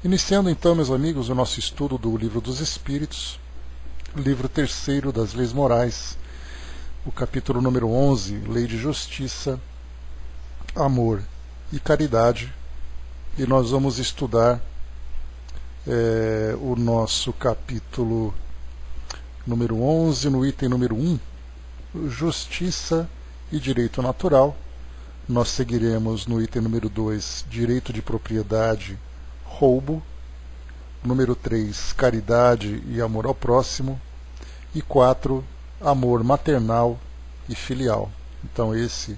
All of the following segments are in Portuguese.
Iniciando então, meus amigos, o nosso estudo do Livro dos Espíritos, livro terceiro das Leis Morais, o capítulo número 11, Lei de Justiça, Amor e Caridade, e nós vamos estudar o nosso capítulo número 11, no item número 1, Justiça e Direito Natural. Nós seguiremos no item número 2, Direito de Propriedade, Roubo, número 3, Caridade e Amor ao Próximo, e 4, Amor Maternal e Filial. Então esse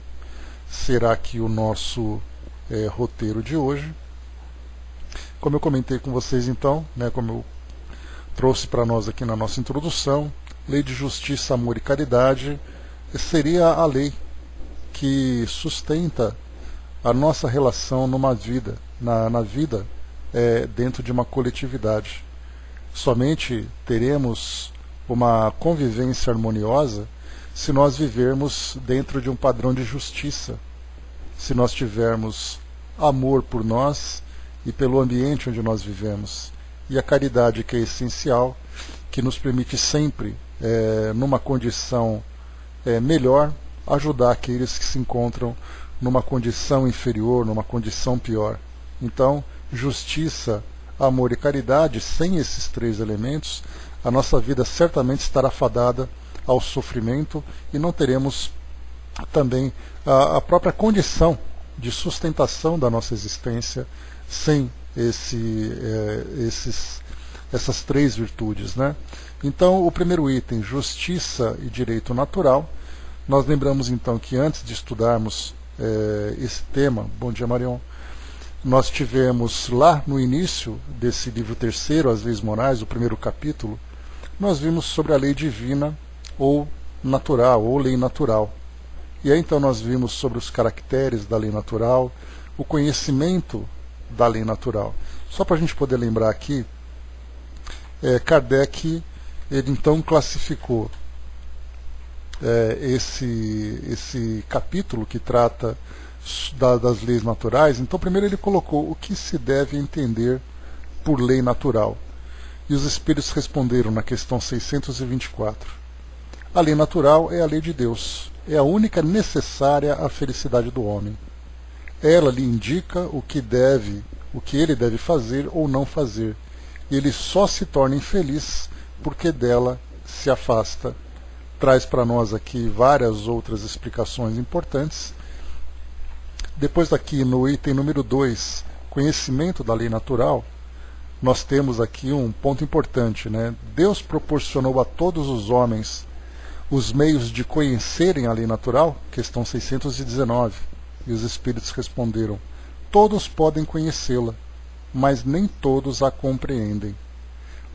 será aqui o nosso roteiro de hoje. Como eu comentei com vocês então, como eu trouxe para nós aqui na nossa introdução, Lei de Justiça, Amor e Caridade seria a lei que sustenta a nossa relação numa vida, na vida dentro de uma coletividade. Somente teremos uma convivência harmoniosa se nós vivermos dentro de um padrão de justiça, se nós tivermos amor por nós e pelo ambiente onde nós vivemos, e a caridade, que é essencial, que nos permite sempre, numa condição melhor, ajudar aqueles que se encontram numa condição inferior, numa condição pior. Então, justiça, amor e caridade, sem esses três elementos, a nossa vida certamente estará fadada ao sofrimento e não teremos também a própria condição de sustentação da nossa existência sem essas três virtudes, Então, o primeiro item, justiça e direito natural. Nós lembramos então que antes de estudarmos esse tema, bom dia Marion, nós tivemos lá no início desse livro terceiro, As Leis Morais, o primeiro capítulo, nós vimos sobre a lei divina ou natural, ou lei natural. E aí então nós vimos sobre os caracteres da lei natural, o conhecimento da lei natural. Só para a gente poder lembrar aqui, Kardec, ele então classificou esse capítulo que trata das leis naturais. Então primeiro ele colocou o que se deve entender por lei natural. E os espíritos responderam na questão 624. A lei natural é a lei de Deus, é a única necessária à felicidade do homem. Ela lhe indica o que ele deve fazer ou não fazer, e ele só se torna infeliz porque dela se afasta. Traz para nós aqui várias outras explicações importantes. Depois daqui no item número 2, conhecimento da lei natural, nós temos aqui um ponto importante, Deus proporcionou a todos os homens os meios de conhecerem a lei natural, questão 619, e os espíritos responderam: todos podem conhecê-la, mas nem todos a compreendem.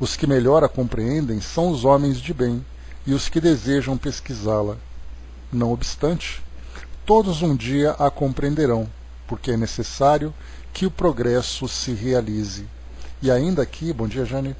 Os que melhor a compreendem são os homens de bem e os que desejam pesquisá-la. Não obstante, todos um dia a compreenderão, porque é necessário que o progresso se realize. E ainda aqui, bom dia Jane,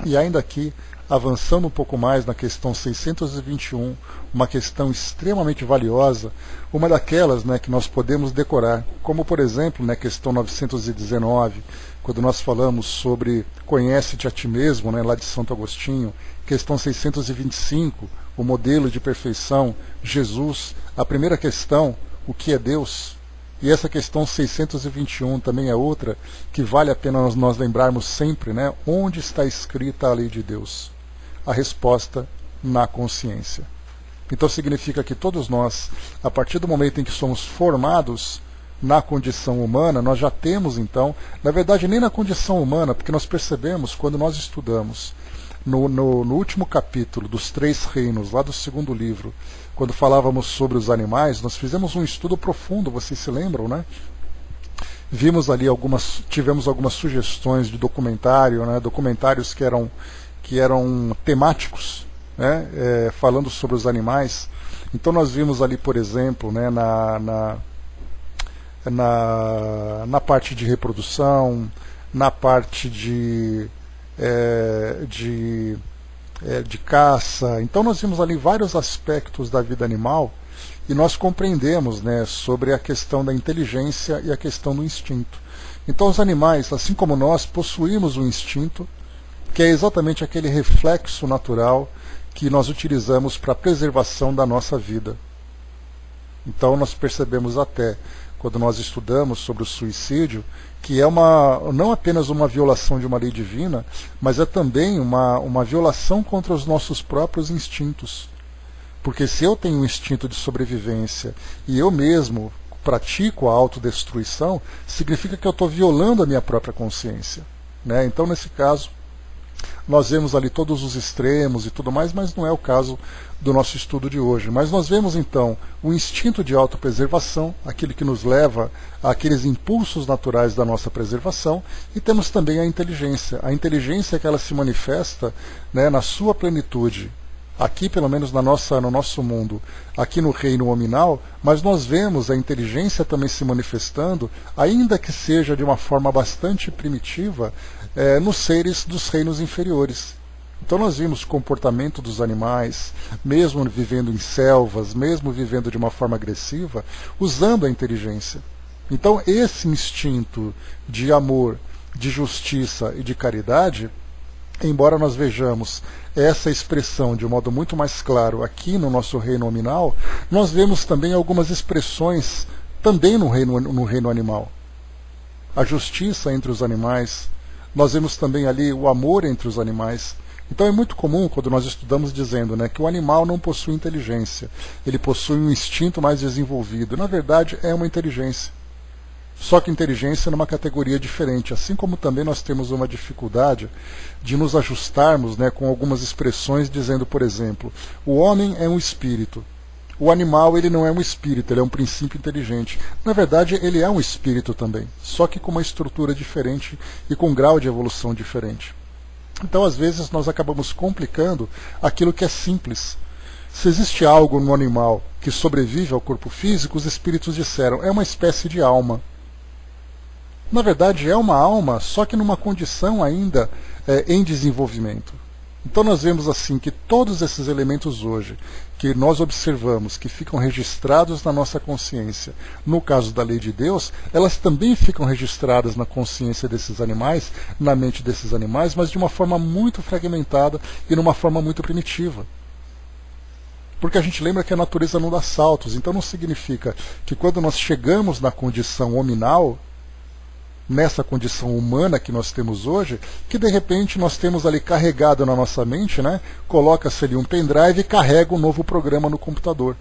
e ainda aqui, avançando um pouco mais na questão 621, uma questão extremamente valiosa, uma daquelas que nós podemos decorar, como por exemplo, questão 919, quando nós falamos sobre conhece-te a ti mesmo, lá de Santo Agostinho, questão 625, o modelo de perfeição, Jesus, a primeira questão, o que é Deus? E essa questão 621 também é outra que vale a pena nós lembrarmos sempre, onde está escrita a lei de Deus? A resposta, na consciência. Então significa que todos nós, a partir do momento em que somos formados na condição humana, nós já temos então, na verdade nem na condição humana, porque nós percebemos quando nós estudamos no último capítulo dos 3 reinos, lá do segundo livro, quando falávamos sobre os animais, nós fizemos um estudo profundo, vocês se lembram, Vimos ali tivemos algumas sugestões de documentário, documentários que eram temáticos, falando sobre os animais. Então nós vimos ali, por exemplo, na parte de reprodução, na parte de caça. Então nós vimos ali vários aspectos da vida animal e nós compreendemos sobre a questão da inteligência e a questão do instinto. Então os animais, assim como nós, possuímos um instinto, que é exatamente aquele reflexo natural que nós utilizamos para a preservação da nossa vida. Então nós percebemos até, quando nós estudamos sobre o suicídio, que é não apenas uma violação de uma lei divina, mas é também uma violação contra os nossos próprios instintos. Porque se eu tenho um instinto de sobrevivência e eu mesmo pratico a autodestruição, significa que eu estou violando a minha própria consciência, né? Então, nesse caso, nós vemos ali todos os extremos e tudo mais, mas não é o caso do nosso estudo de hoje. Mas nós vemos então o instinto de autopreservação, aquele que nos leva àqueles impulsos naturais da nossa preservação, e temos também a inteligência. A inteligência é que ela se manifesta, né, na sua plenitude, aqui pelo menos no nosso mundo, aqui no reino hominal, mas nós vemos a inteligência também se manifestando, ainda que seja de uma forma bastante primitiva, nos seres dos reinos inferiores. Então nós vimos o comportamento dos animais, mesmo vivendo em selvas, mesmo vivendo de uma forma agressiva, usando a inteligência. Então esse instinto de amor, de justiça e de caridade, embora nós vejamos essa expressão de um modo muito mais claro aqui no nosso reino nominal, nós vemos também algumas expressões também no reino animal. A justiça entre os animais, nós vemos também ali o amor entre os animais. Então é muito comum quando nós estudamos dizendo, né, que o animal não possui inteligência, ele possui um instinto mais desenvolvido. Na verdade é uma inteligência. Só que inteligência numa categoria diferente, assim como também nós temos uma dificuldade de nos ajustarmos, né, com algumas expressões dizendo, por exemplo, o homem é um espírito, o animal ele não é um espírito, ele é um princípio inteligente. Na verdade ele é um espírito também, só que com uma estrutura diferente e com um grau de evolução diferente. Então às vezes nós acabamos complicando aquilo que é simples. Se existe algo no animal que sobrevive ao corpo físico, os espíritos disseram, é uma espécie de alma. Na verdade é uma alma, só que numa condição ainda em desenvolvimento. Então nós vemos assim que todos esses elementos hoje, que nós observamos, que ficam registrados na nossa consciência, no caso da lei de Deus, elas também ficam registradas na consciência desses animais, na mente desses animais, mas de uma forma muito fragmentada e numa forma muito primitiva. Porque a gente lembra que a natureza não dá saltos, então não significa que quando nós chegamos na condição hominal, nessa condição humana que nós temos hoje, que de repente nós temos ali carregado na nossa mente, né, coloca-se ali um pendrive e carrega um novo programa no computador.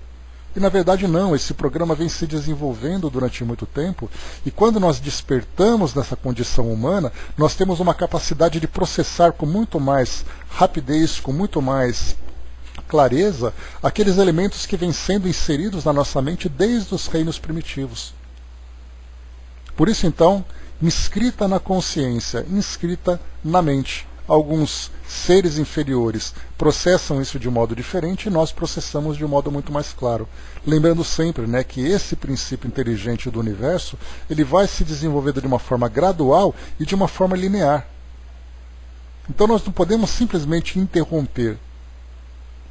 E na verdade não, esse programa vem se desenvolvendo durante muito tempo, e quando nós despertamos nessa condição humana, nós temos uma capacidade de processar com muito mais rapidez, com muito mais clareza, aqueles elementos que vêm sendo inseridos na nossa mente desde os reinos primitivos. Por isso então, inscrita na consciência, inscrita na mente. Alguns seres inferiores processam isso de um modo diferente e nós processamos de um modo muito mais claro. Lembrando sempre, né, que esse princípio inteligente do universo ele vai se desenvolvendo de uma forma gradual e de uma forma linear. Então nós não podemos simplesmente interromper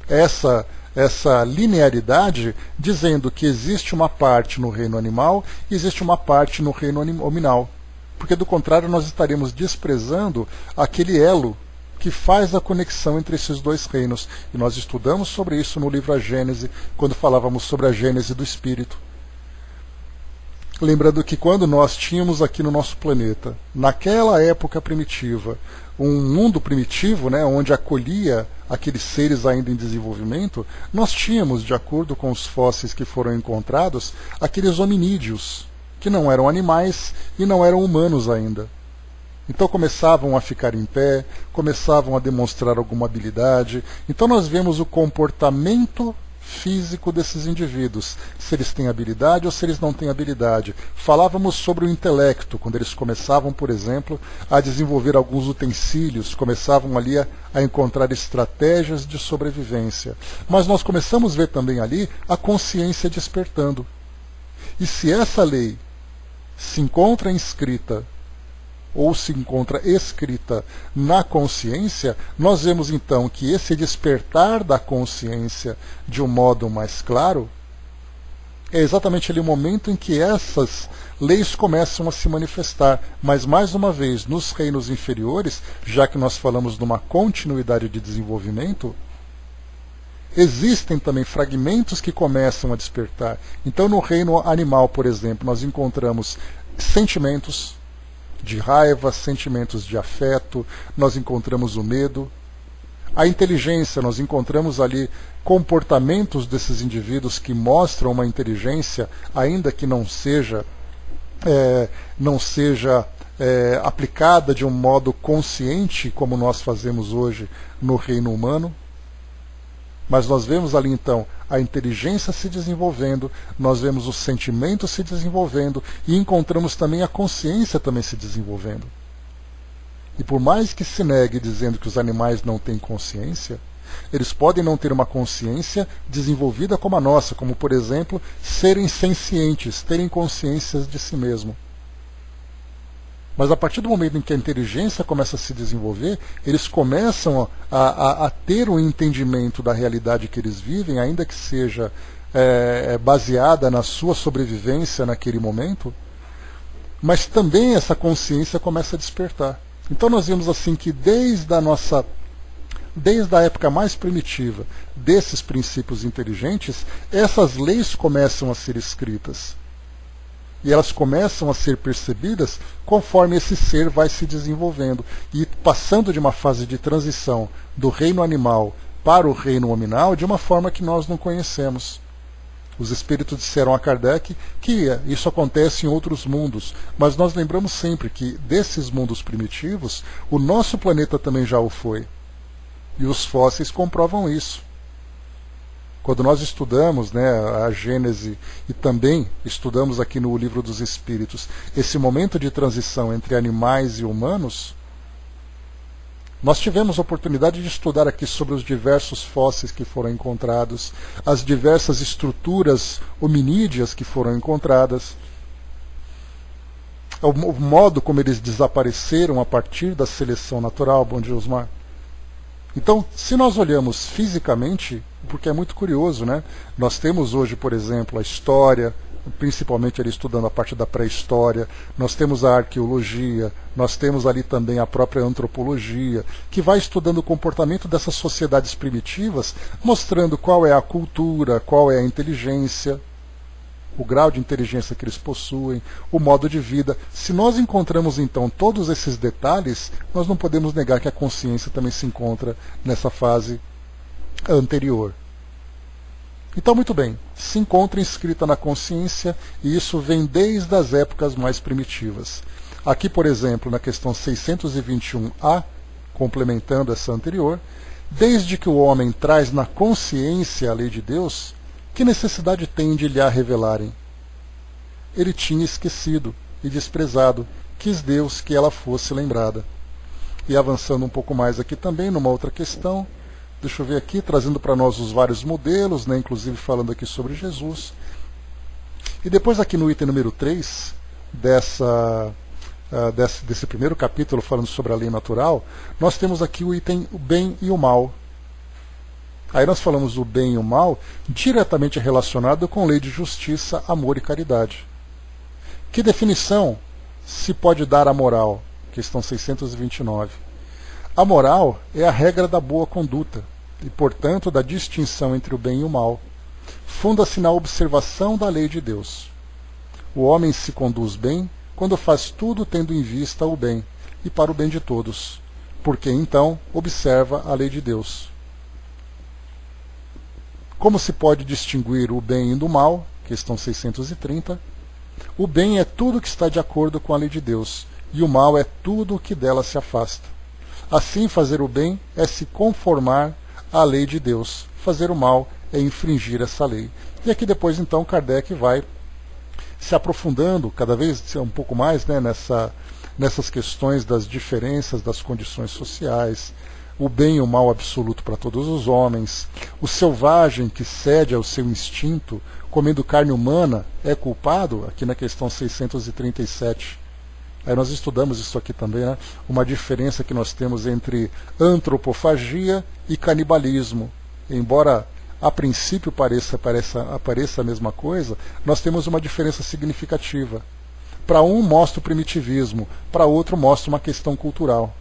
essa linearidade dizendo que existe uma parte no reino animal e existe uma parte no reino hominal. Porque do contrário nós estaremos desprezando aquele elo que faz a conexão entre esses dois reinos. E nós estudamos sobre isso no livro A Gênese, quando falávamos sobre a gênese do espírito. Lembrando que quando nós tínhamos aqui no nosso planeta, naquela época primitiva, um mundo primitivo, né, onde acolhia aqueles seres ainda em desenvolvimento, nós tínhamos, de acordo com os fósseis que foram encontrados, aqueles hominídeos, que não eram animais e não eram humanos ainda. Então começavam a ficar em pé, começavam a demonstrar alguma habilidade. Então nós vemos o comportamento físico desses indivíduos, se eles têm habilidade ou se eles não têm habilidade. Falávamos sobre o intelecto, quando eles começavam, por exemplo, a desenvolver alguns utensílios, começavam ali a encontrar estratégias de sobrevivência. Mas nós começamos a ver também ali a consciência despertando. E se essa lei se encontra inscrita ou se encontra escrita na consciência, nós vemos então que esse despertar da consciência de um modo mais claro é exatamente ali o momento em que essas leis começam a se manifestar, mas mais uma vez, nos reinos inferiores, já que nós falamos de uma continuidade de desenvolvimento, existem também fragmentos que começam a despertar. Então, no reino animal, por exemplo, nós encontramos sentimentos de raiva, sentimentos de afeto, nós encontramos o medo. A inteligência, nós encontramos ali comportamentos desses indivíduos que mostram uma inteligência, ainda que não seja aplicada de um modo consciente, como nós fazemos hoje no reino humano. Mas nós vemos ali então a inteligência se desenvolvendo, nós vemos os sentimentos se desenvolvendo e encontramos também a consciência também se desenvolvendo. E por mais que se negue dizendo que os animais não têm consciência, eles podem não ter uma consciência desenvolvida como a nossa, como por exemplo, serem sencientes, terem consciências de si mesmo. Mas a partir do momento em que a inteligência começa a se desenvolver, eles começam a ter um entendimento da realidade que eles vivem, ainda que seja baseada na sua sobrevivência naquele momento, mas também essa consciência começa a despertar. Então nós vemos assim que desde a época mais primitiva desses princípios inteligentes, essas leis começam a ser escritas. E elas começam a ser percebidas conforme esse ser vai se desenvolvendo e passando de uma fase de transição do reino animal para o reino hominal de uma forma que nós não conhecemos. Os espíritos disseram a Kardec que isso acontece em outros mundos, mas nós lembramos sempre que desses mundos primitivos, o nosso planeta também já o foi. E os fósseis comprovam isso. Quando nós estudamos a Gênese e também estudamos aqui no Livro dos Espíritos esse momento de transição entre animais e humanos, nós tivemos a oportunidade de estudar aqui sobre os diversos fósseis que foram encontrados, as diversas estruturas hominídeas que foram encontradas, o modo como eles desapareceram a partir da seleção natural. Bom dia, Osmar. Então, se nós olhamos fisicamente, porque é muito curioso, nós temos hoje, por exemplo, a história, principalmente ali estudando a parte da pré-história, nós temos a arqueologia, nós temos ali também a própria antropologia, que vai estudando o comportamento dessas sociedades primitivas, mostrando qual é a cultura, qual é a inteligência, o grau de inteligência que eles possuem, o modo de vida. Se nós encontramos então todos esses detalhes, nós não podemos negar que a consciência também se encontra nessa fase anterior. Então, muito bem, se encontra inscrita na consciência, e isso vem desde as épocas mais primitivas. Aqui, por exemplo, na questão 621A, complementando essa anterior, desde que o homem traz na consciência a lei de Deus, que necessidade tem de lhe a revelarem? Ele tinha esquecido e desprezado, quis Deus que ela fosse lembrada. E avançando um pouco mais aqui também, numa outra questão, deixa eu ver aqui, trazendo para nós os vários modelos, inclusive falando aqui sobre Jesus. E depois aqui no item número 3, desse primeiro capítulo falando sobre a lei natural, nós temos aqui o item o bem e o mal. Aí nós falamos do bem e o mal diretamente relacionado com lei de justiça, amor e caridade. Que definição se pode dar à moral? Questão 629. A moral é a regra da boa conduta e, portanto, da distinção entre o bem e o mal. Funda-se na observação da lei de Deus. O homem se conduz bem quando faz tudo tendo em vista o bem e para o bem de todos, porque então observa a lei de Deus. Como se pode distinguir o bem do mal? Questão 630. O bem é tudo que está de acordo com a lei de Deus, e o mal é tudo o que dela se afasta. Assim, fazer o bem é se conformar à lei de Deus. Fazer o mal é infringir essa lei. E aqui depois, então, Kardec vai se aprofundando cada vez um pouco mais nessas questões das diferenças das condições sociais, o bem e o mal absoluto para todos os homens, o selvagem que cede ao seu instinto, comendo carne humana, é culpado, aqui na questão 637. Aí nós estudamos isso aqui também, uma diferença que nós temos entre antropofagia e canibalismo. Embora a princípio apareça a mesma coisa, nós temos uma diferença significativa. Para um mostra o primitivismo, para outro mostra uma questão cultural.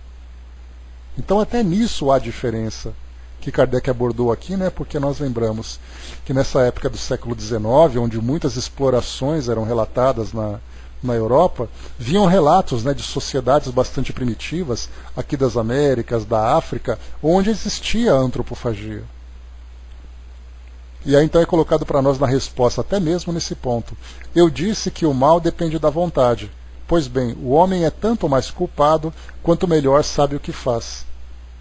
Então até nisso há diferença que Kardec abordou aqui, né, porque nós lembramos que nessa época do século XIX, onde muitas explorações eram relatadas na Europa, vinham relatos, né, de sociedades bastante primitivas, aqui das Américas, da África, onde existia a antropofagia. E aí então é colocado para nós na resposta, até mesmo nesse ponto. Eu disse que o mal depende da vontade. Pois bem, o homem é tanto mais culpado, quanto melhor sabe o que faz.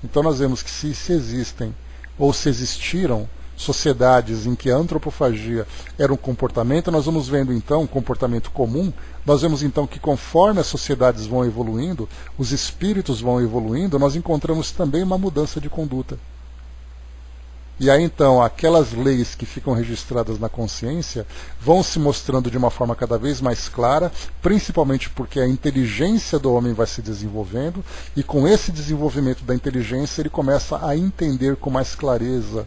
Então nós vemos que se existem, ou se existiram, sociedades em que a antropofagia era um comportamento, nós vamos vendo então um comportamento comum, nós vemos então que conforme as sociedades vão evoluindo, os espíritos vão evoluindo, nós encontramos também uma mudança de conduta. E aí então aquelas leis que ficam registradas na consciência vão se mostrando de uma forma cada vez mais clara, principalmente porque a inteligência do homem vai se desenvolvendo, e com esse desenvolvimento da inteligência ele começa a entender com mais clareza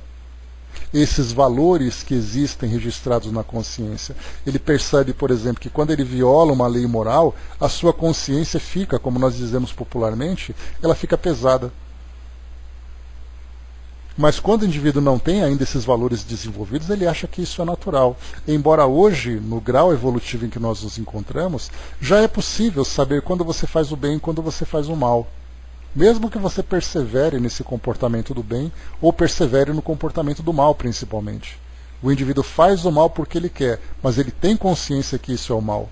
esses valores que existem registrados na consciência. Ele percebe, por exemplo, que quando ele viola uma lei moral, a sua consciência fica, como nós dizemos popularmente, ela fica pesada. Mas quando o indivíduo não tem ainda esses valores desenvolvidos, ele acha que isso é natural. Embora hoje, no grau evolutivo em que nós nos encontramos, já é possível saber quando você faz o bem e quando você faz o mal. Mesmo que você persevere nesse comportamento do bem ou persevere no comportamento do mal, principalmente. O indivíduo faz o mal porque ele quer, mas ele tem consciência que isso é o mal.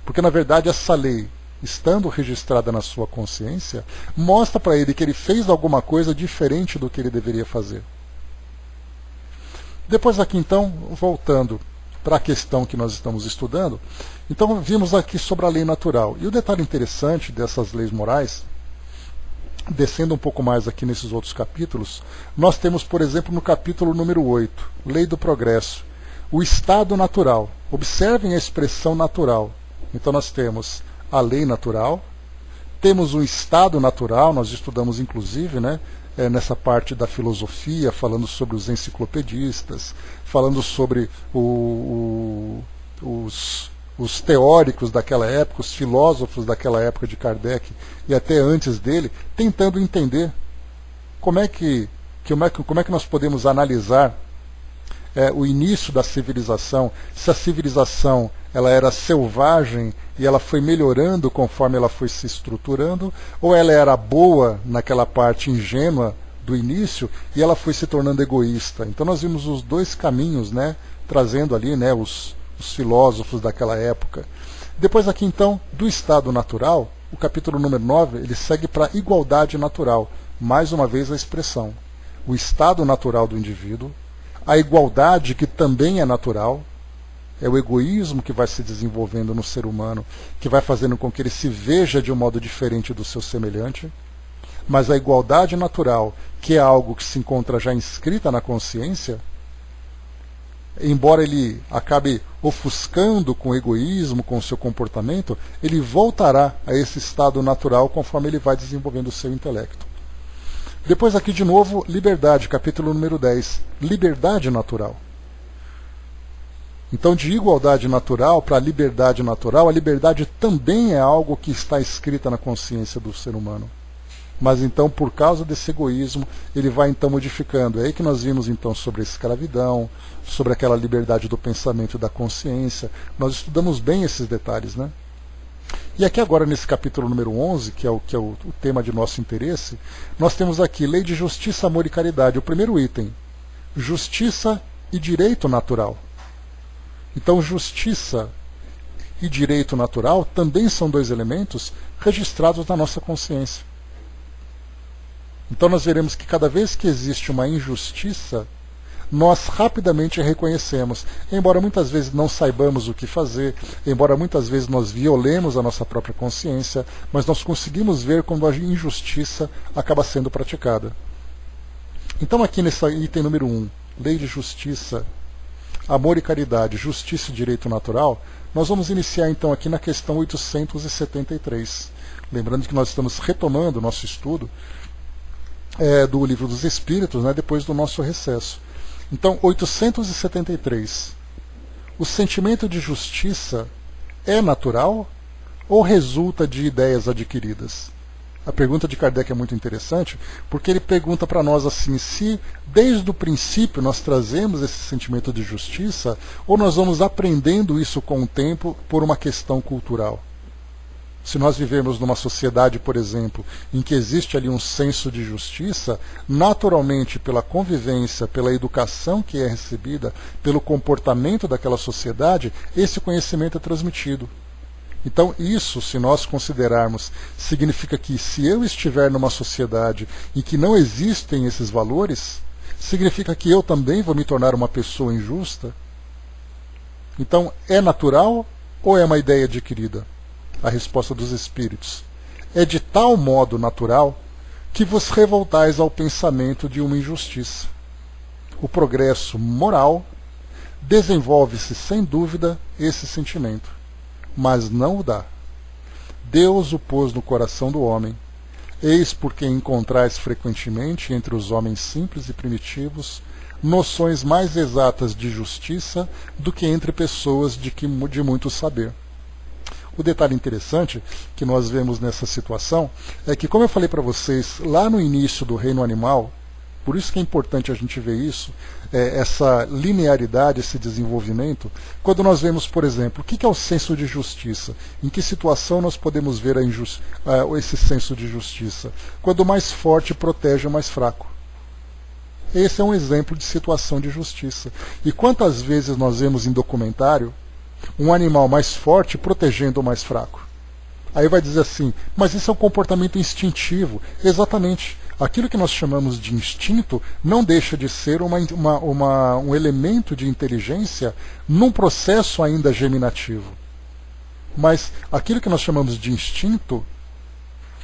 Porque, na verdade, essa lei, estando registrada na sua consciência, mostra para ele que ele fez alguma coisa diferente do que ele deveria fazer. Depois aqui então, voltando para a questão que nós estamos estudando, então vimos aqui sobre a lei natural. E o detalhe interessante dessas leis morais, descendo um pouco mais aqui nesses outros capítulos, nós temos, por exemplo, no capítulo número 8, Lei do Progresso, o estado natural. Observem a expressão natural. Então nós temos a lei natural, temos o estado natural, nós estudamos inclusive, né, nessa parte da filosofia, falando sobre os enciclopedistas, falando sobre os teóricos daquela época, os filósofos daquela época de Kardec e até antes dele, tentando entender como é que nós podemos analisar o início da civilização, se a civilização ela era selvagem e ela foi melhorando conforme ela foi se estruturando, ou ela era boa naquela parte ingênua do início e ela foi se tornando egoísta. Então nós vimos os dois caminhos, né, trazendo ali, né, os filósofos daquela época. Depois aqui então, do estado natural, o capítulo número 9, ele segue para a igualdade natural. Mais uma vez a expressão. O estado natural do indivíduo, a igualdade que também é natural, é o egoísmo que vai se desenvolvendo no ser humano, que vai fazendo com que ele se veja de um modo diferente do seu semelhante, mas a igualdade natural, que é algo que se encontra já inscrita na consciência, embora ele acabe ofuscando com o egoísmo, com o seu comportamento, ele voltará a esse estado natural conforme ele vai desenvolvendo o seu intelecto. Depois aqui de novo, liberdade, capítulo número 10, liberdade natural. Então, de igualdade natural para liberdade natural, a liberdade também é algo que está escrita na consciência do ser humano. Mas então, por causa desse egoísmo, ele vai então modificando. É aí que nós vimos então sobre a escravidão, sobre aquela liberdade do pensamento e da consciência. Nós estudamos bem esses detalhes, né? E aqui agora nesse capítulo número 11, que é o tema de nosso interesse, nós temos aqui Lei de Justiça, Amor e Caridade. O primeiro item, justiça e direito natural. Então, justiça e direito natural também são dois elementos registrados na nossa consciência. Então nós veremos que cada vez que existe uma injustiça, nós rapidamente reconhecemos, embora muitas vezes não saibamos o que fazer, embora muitas vezes nós violemos a nossa própria consciência, mas nós conseguimos ver quando a injustiça acaba sendo praticada. Então aqui nesse item número 1, Lei de Justiça, Amor e Caridade, Justiça e Direito Natural, nós vamos iniciar então aqui na questão 873. Lembrando que nós estamos retomando o nosso estudo do Livro dos Espíritos, né, depois do nosso recesso. Então, 873. O sentimento de justiça é natural ou resulta de ideias adquiridas? A pergunta de Kardec é muito interessante, porque ele pergunta para nós assim, se desde o princípio nós trazemos esse sentimento de justiça, ou nós vamos aprendendo isso com o tempo por uma questão cultural. Se nós vivemos numa sociedade, por exemplo, em que existe ali um senso de justiça, naturalmente, pela convivência, pela educação que é recebida, pelo comportamento daquela sociedade, esse conhecimento é transmitido. Então, isso, se nós considerarmos, significa que se eu estiver numa sociedade em que não existem esses valores, significa que eu também vou me tornar uma pessoa injusta? Então, é natural ou é uma ideia adquirida? A resposta dos espíritos: é de tal modo natural que vos revoltais ao pensamento de uma injustiça. O progresso moral desenvolve-se sem dúvida esse sentimento, mas não o dá. Deus o pôs no coração do homem. Eis porque encontrais frequentemente entre os homens simples e primitivos noções mais exatas de justiça do que entre pessoas de muito saber. O detalhe interessante que nós vemos nessa situação é que, como eu falei para vocês, lá no início do reino animal, por isso que é importante a gente ver isso, essa linearidade, esse desenvolvimento, quando nós vemos, por exemplo, o que é o senso de justiça? Em que situação nós podemos ver esse senso de justiça? Quando o mais forte protege o mais fraco. Esse é um exemplo de situação de justiça. E quantas vezes nós vemos em documentário um animal mais forte protegendo o mais fraco? Aí vai dizer assim, mas isso é um comportamento instintivo. Exatamente. Aquilo que nós chamamos de instinto não deixa de ser um elemento de inteligência num processo ainda germinativo. Mas aquilo que nós chamamos de instinto,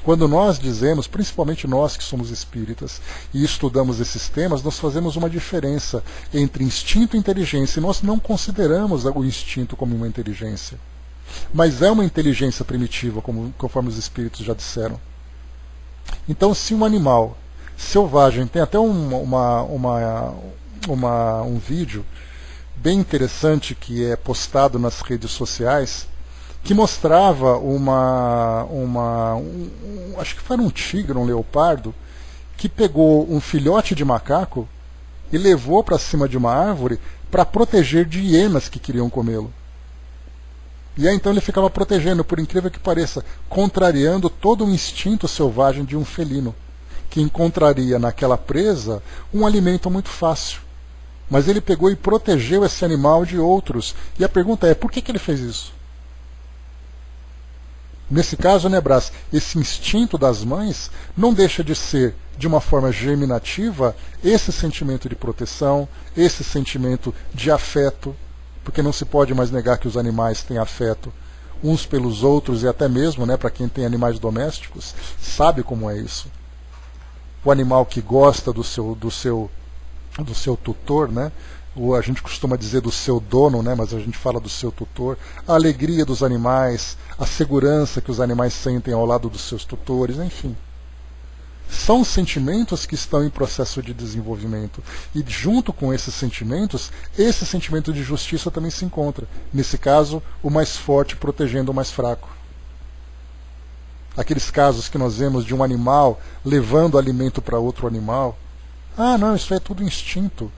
quando nós dizemos, principalmente nós que somos espíritas e estudamos esses temas, nós fazemos uma diferença entre instinto e inteligência. E nós não consideramos o instinto como uma inteligência. Mas é uma inteligência primitiva, conforme os espíritos já disseram. Então, se um animal selvagem, tem até um vídeo bem interessante que é postado nas redes sociais, que mostrava acho que foi um tigre, um leopardo, que pegou um filhote de macaco e levou para cima de uma árvore para proteger de hienas que queriam comê-lo. E aí então ele ficava protegendo, por incrível que pareça, contrariando todo o instinto selvagem de um felino, que encontraria naquela presa um alimento muito fácil. Mas ele pegou e protegeu esse animal de outros. E a pergunta é, por que ele fez isso? Nesse caso, né, Brás, esse instinto das mães não deixa de ser, de uma forma germinativa, esse sentimento de proteção, esse sentimento de afeto, porque não se pode mais negar que os animais têm afeto uns pelos outros, e até mesmo, né, para quem tem animais domésticos, sabe como é isso. O animal que gosta do seu tutor, né? A gente costuma dizer do seu dono, né? Mas a gente fala do seu tutor. A alegria dos animais, a segurança que os animais sentem ao lado dos seus tutores, enfim. São sentimentos que estão em processo de desenvolvimento. E junto com esses sentimentos, esse sentimento de justiça também se encontra. Nesse caso, o mais forte protegendo o mais fraco. Aqueles casos que nós vemos de um animal levando alimento para outro animal. Ah, não, isso é tudo instinto.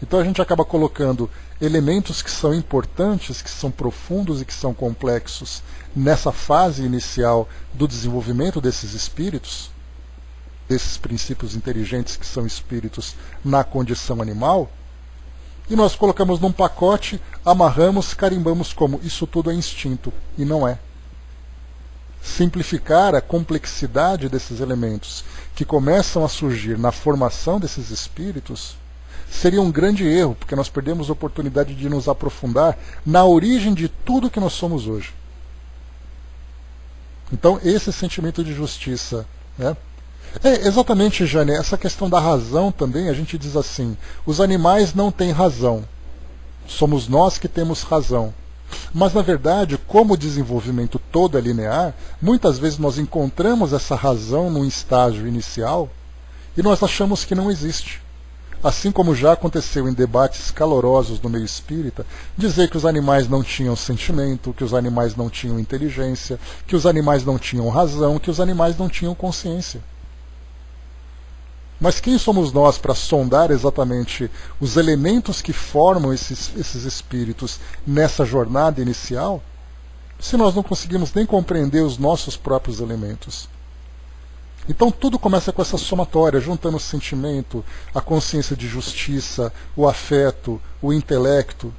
Então a gente acaba colocando elementos que são importantes, que são profundos e que são complexos nessa fase inicial do desenvolvimento desses espíritos, desses princípios inteligentes que são espíritos na condição animal, e nós colocamos num pacote, amarramos, carimbamos como isso tudo é instinto, e não é. Simplificar a complexidade desses elementos que começam a surgir na formação desses espíritos seria um grande erro, porque nós perdemos a oportunidade de nos aprofundar na origem de tudo que nós somos hoje. Então, esse sentimento de justiça, né? Exatamente, Jane, essa questão da razão também, a gente diz assim, os animais não têm razão, somos nós que temos razão. Mas, na verdade, como o desenvolvimento todo é linear, muitas vezes nós encontramos essa razão num estágio inicial e nós achamos que não existe. Assim como já aconteceu em debates calorosos no meio espírita, dizer que os animais não tinham sentimento, que os animais não tinham inteligência, que os animais não tinham razão, que os animais não tinham consciência. Mas quem somos nós para sondar exatamente os elementos que formam esses espíritos nessa jornada inicial, se nós não conseguimos nem compreender os nossos próprios elementos? Então tudo começa com essa somatória, juntando o sentimento, a consciência de justiça, o afeto, o intelecto.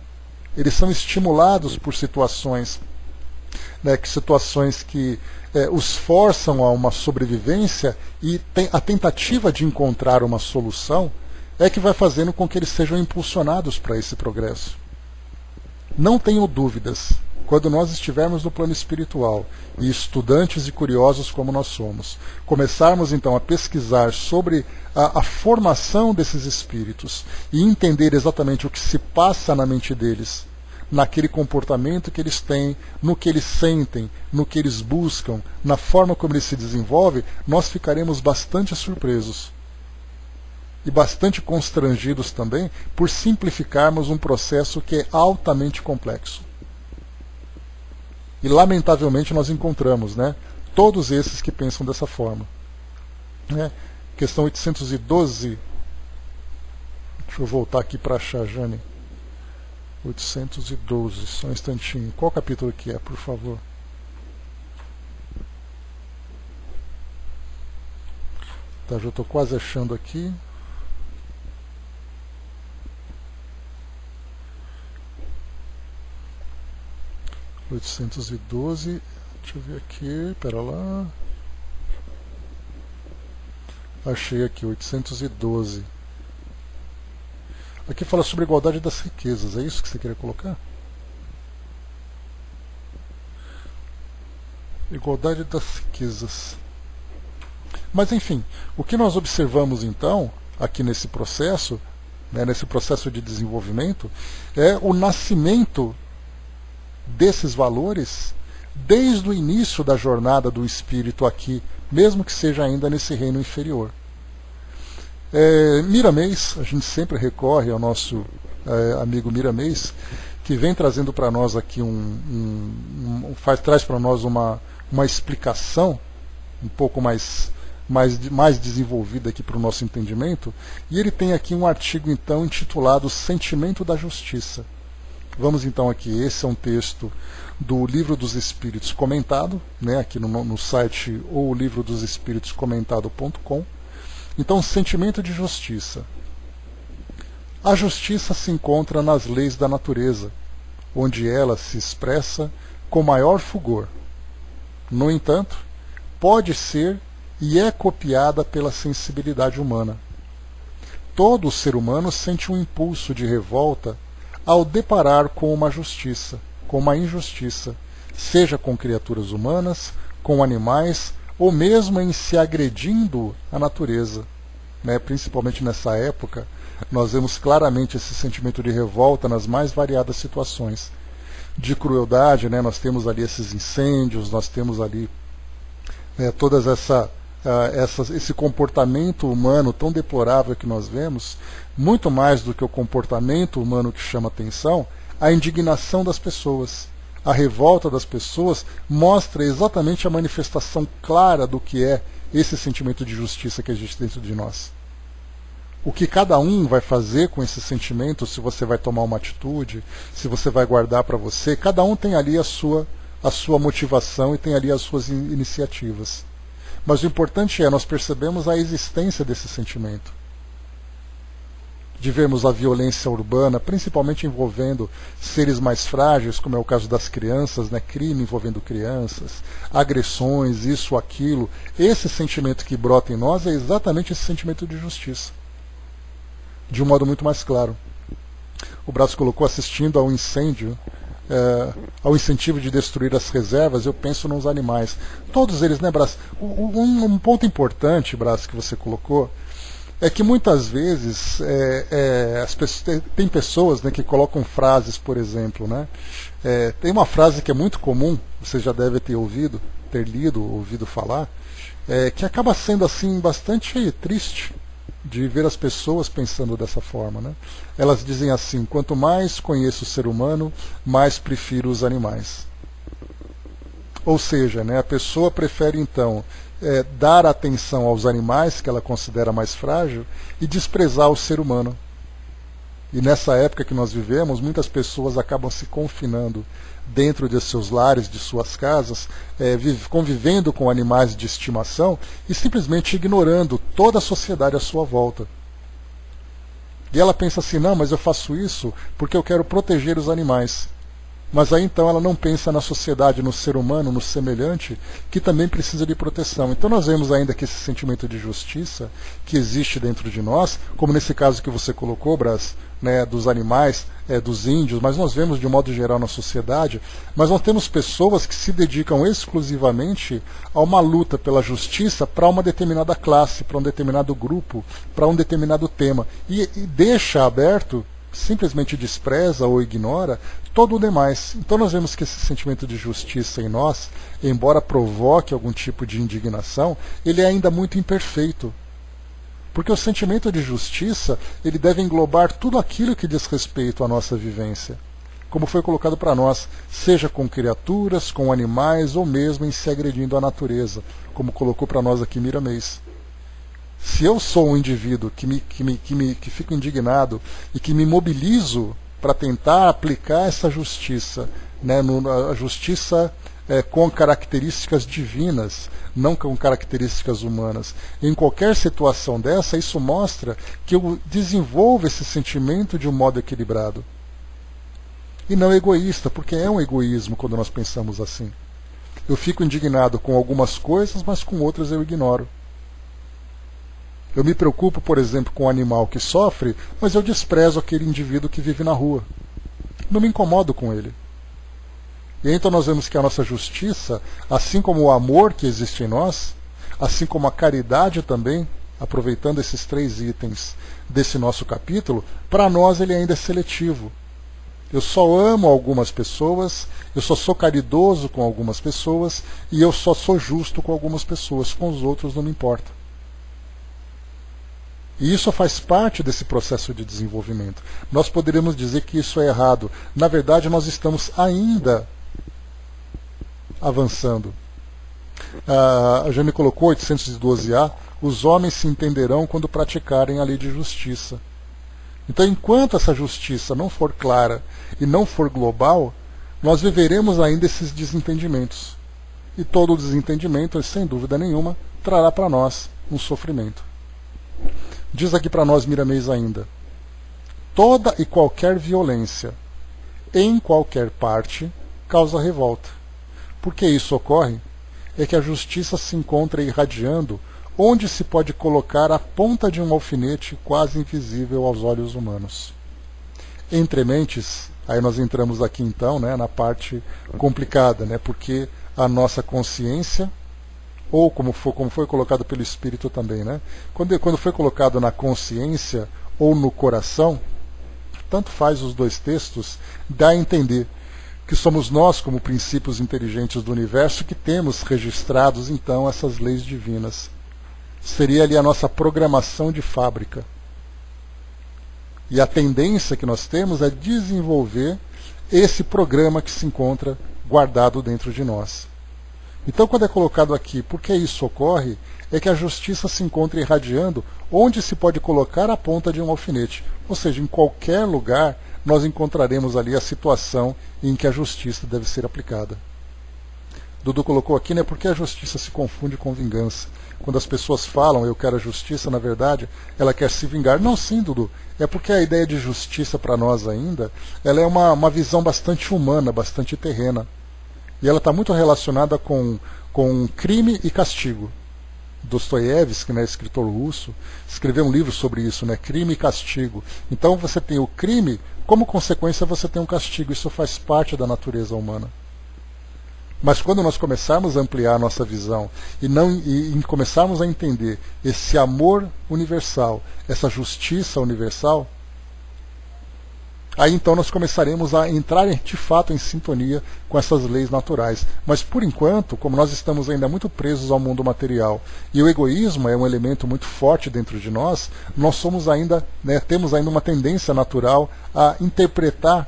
Eles são estimulados por situações, situações que os forçam a uma sobrevivência, e a tentativa de encontrar uma solução é que vai fazendo com que eles sejam impulsionados para esse progresso. Não tenho dúvidas, quando nós estivermos no plano espiritual, e estudantes e curiosos como nós somos, começarmos então a pesquisar sobre a formação desses espíritos e entender exatamente o que se passa na mente deles, naquele comportamento que eles têm, no que eles sentem, no que eles buscam, na forma como eles se desenvolvem, nós ficaremos bastante surpresos. E bastante constrangidos também por simplificarmos um processo que é altamente complexo. E lamentavelmente nós encontramos todos esses que pensam dessa forma. Questão 812. Deixa eu voltar aqui para achar, Jane. 812, só um instantinho. Qual capítulo que é, por favor? Tá, já estou quase achando aqui. (812), deixa eu ver aqui, pera lá. Achei aqui, 812. Aqui fala sobre a igualdade das riquezas, é isso que você queria colocar? Igualdade das riquezas. Mas enfim, o que nós observamos então, aqui nesse processo de desenvolvimento, é o nascimento desses valores desde o início da jornada do espírito aqui, mesmo que seja ainda nesse reino inferior. Miramês, a gente sempre recorre ao nosso amigo Miramês, que vem trazendo para nós aqui traz para nós uma explicação um pouco mais desenvolvida aqui para o nosso entendimento, e ele tem aqui um artigo então intitulado Sentimento da Justiça. Vamos então aqui, esse é um texto do Livro dos Espíritos comentado, aqui no site ou livro dos espíritos comentado.com. Então, sentimento de justiça. A justiça se encontra nas leis da natureza, onde ela se expressa com maior fulgor. No entanto, pode ser e é copiada pela sensibilidade humana. Todo ser humano sente um impulso de revolta ao deparar com uma injustiça, seja com criaturas humanas, com animais, ou mesmo em se agredindo a natureza. Principalmente nessa época, nós vemos claramente esse sentimento de revolta nas mais variadas situações. De crueldade, nós temos ali esses incêndios, nós temos ali todas esse comportamento humano tão deplorável que nós vemos, muito mais do que o comportamento humano que chama atenção, a indignação das pessoas, a revolta das pessoas mostra exatamente a manifestação clara do que é esse sentimento de justiça que existe dentro de nós. O que cada um vai fazer com esse sentimento, se você vai tomar uma atitude, se você vai guardar para você, cada um tem ali a sua motivação e tem ali as suas iniciativas. Mas o importante nós percebemos a existência desse sentimento. De vermos a violência urbana, principalmente envolvendo seres mais frágeis, como é o caso das crianças, crime envolvendo crianças, agressões, isso, aquilo. Esse sentimento que brota em nós é exatamente esse sentimento de justiça. De um modo muito mais claro. O Brás colocou assistindo ao incêndio, ao incentivo de destruir as reservas, eu penso nos animais. Todos eles, Brás? Um ponto importante, Brás, que você colocou, é que muitas vezes tem pessoas que colocam frases, por exemplo. Tem uma frase que é muito comum, você já deve ter ouvido falar, que acaba sendo assim bastante triste, de ver as pessoas pensando dessa forma, né? Elas dizem assim: quanto mais conheço o ser humano, mais prefiro os animais. Ou seja, né, a pessoa prefere então dar atenção aos animais que ela considera mais frágil e desprezar o ser humano. E nessa época que nós vivemos, muitas pessoas acabam se confinando dentro de seus lares, de suas casas, convivendo com animais de estimação e simplesmente ignorando toda a sociedade à sua volta. E ela pensa assim: não, mas eu faço isso porque eu quero proteger os animais. Mas aí então ela não pensa na sociedade, no ser humano, no semelhante, que também precisa de proteção. Então nós vemos ainda que esse sentimento de justiça que existe dentro de nós, como nesse caso que você colocou, Brás, né, dos animais, dos índios, mas nós vemos de um modo geral na sociedade, mas nós temos pessoas que se dedicam exclusivamente a uma luta pela justiça para uma determinada classe, para um determinado grupo, para um determinado tema, e deixa aberto, simplesmente despreza ou ignora todo o demais. Então nós vemos que esse sentimento de justiça em nós, embora provoque algum tipo de indignação, ele é ainda muito imperfeito. Porque o sentimento de justiça, ele deve englobar tudo aquilo que diz respeito à nossa vivência, como foi colocado para nós, seja com criaturas, com animais ou mesmo em se agredindo à natureza, como colocou para nós aqui Miramês. Se eu sou um indivíduo que fico indignado e que me mobilizo para tentar aplicar essa justiça, né, a justiça com características divinas, não com características humanas, em qualquer situação dessa, isso mostra que eu desenvolvo esse sentimento de um modo equilibrado. E não egoísta, porque é um egoísmo quando nós pensamos assim. Eu fico indignado com algumas coisas, mas com outras eu ignoro. Eu me preocupo, por exemplo, com o animal que sofre, mas eu desprezo aquele indivíduo que vive na rua. Não me incomodo com ele. E então nós vemos que a nossa justiça, assim como o amor que existe em nós, assim como a caridade também, aproveitando esses 3 itens desse nosso capítulo, para nós ele ainda é seletivo. Eu só amo algumas pessoas, eu só sou caridoso com algumas pessoas e eu só sou justo com algumas pessoas, com os outros não me importa. E isso faz parte desse processo de desenvolvimento. Nós poderíamos dizer que isso é errado. Na verdade, nós estamos ainda avançando. Já me colocou 812A, os homens se entenderão quando praticarem a lei de justiça. Então, enquanto essa justiça não for clara e não for global, nós viveremos ainda esses desentendimentos. E todo desentendimento, sem dúvida nenhuma, trará para nós um sofrimento. Diz aqui para nós Miramês ainda: toda e qualquer violência, em qualquer parte, causa revolta. Por que isso ocorre? É que a justiça se encontra irradiando onde se pode colocar a ponta de um alfinete quase invisível aos olhos humanos. Entre mentes, aí nós entramos aqui então, né, na parte complicada, né, porque a nossa consciência, ou como foi colocado pelo Espírito também, né, quando foi colocado na consciência ou no coração, tanto faz os dois textos, dá a entender que somos nós, como princípios inteligentes do universo, que temos registrados então essas leis divinas. Seria ali a nossa programação de fábrica. E a tendência que nós temos é desenvolver esse programa que se encontra guardado dentro de nós. Então, quando é colocado aqui, por que isso ocorre, é que a justiça se encontra irradiando onde se pode colocar a ponta de um alfinete. Ou seja, em qualquer lugar nós encontraremos ali a situação em que a justiça deve ser aplicada. Dudu colocou aqui, né, porque a justiça se confunde com vingança. Quando as pessoas falam, eu quero a justiça, na verdade, ela quer se vingar. Não, sim, Dudu. É porque a ideia de justiça para nós ainda, ela é uma visão bastante humana, bastante terrena. E ela está muito relacionada com crime e castigo. Dostoiévski, né, escritor russo, escreveu um livro sobre isso, né, crime e castigo. Então você tem o crime, como consequência você tem um castigo. Isso faz parte da natureza humana. Mas quando nós começarmos a ampliar a nossa visão e começarmos a entender esse amor universal, essa justiça universal, Aí então nós começaremos a entrar de fato em sintonia com essas leis naturais. Mas por enquanto, como nós estamos ainda muito presos ao mundo material e o egoísmo é um elemento muito forte dentro de nós, nós somos ainda, temos ainda uma tendência natural a interpretar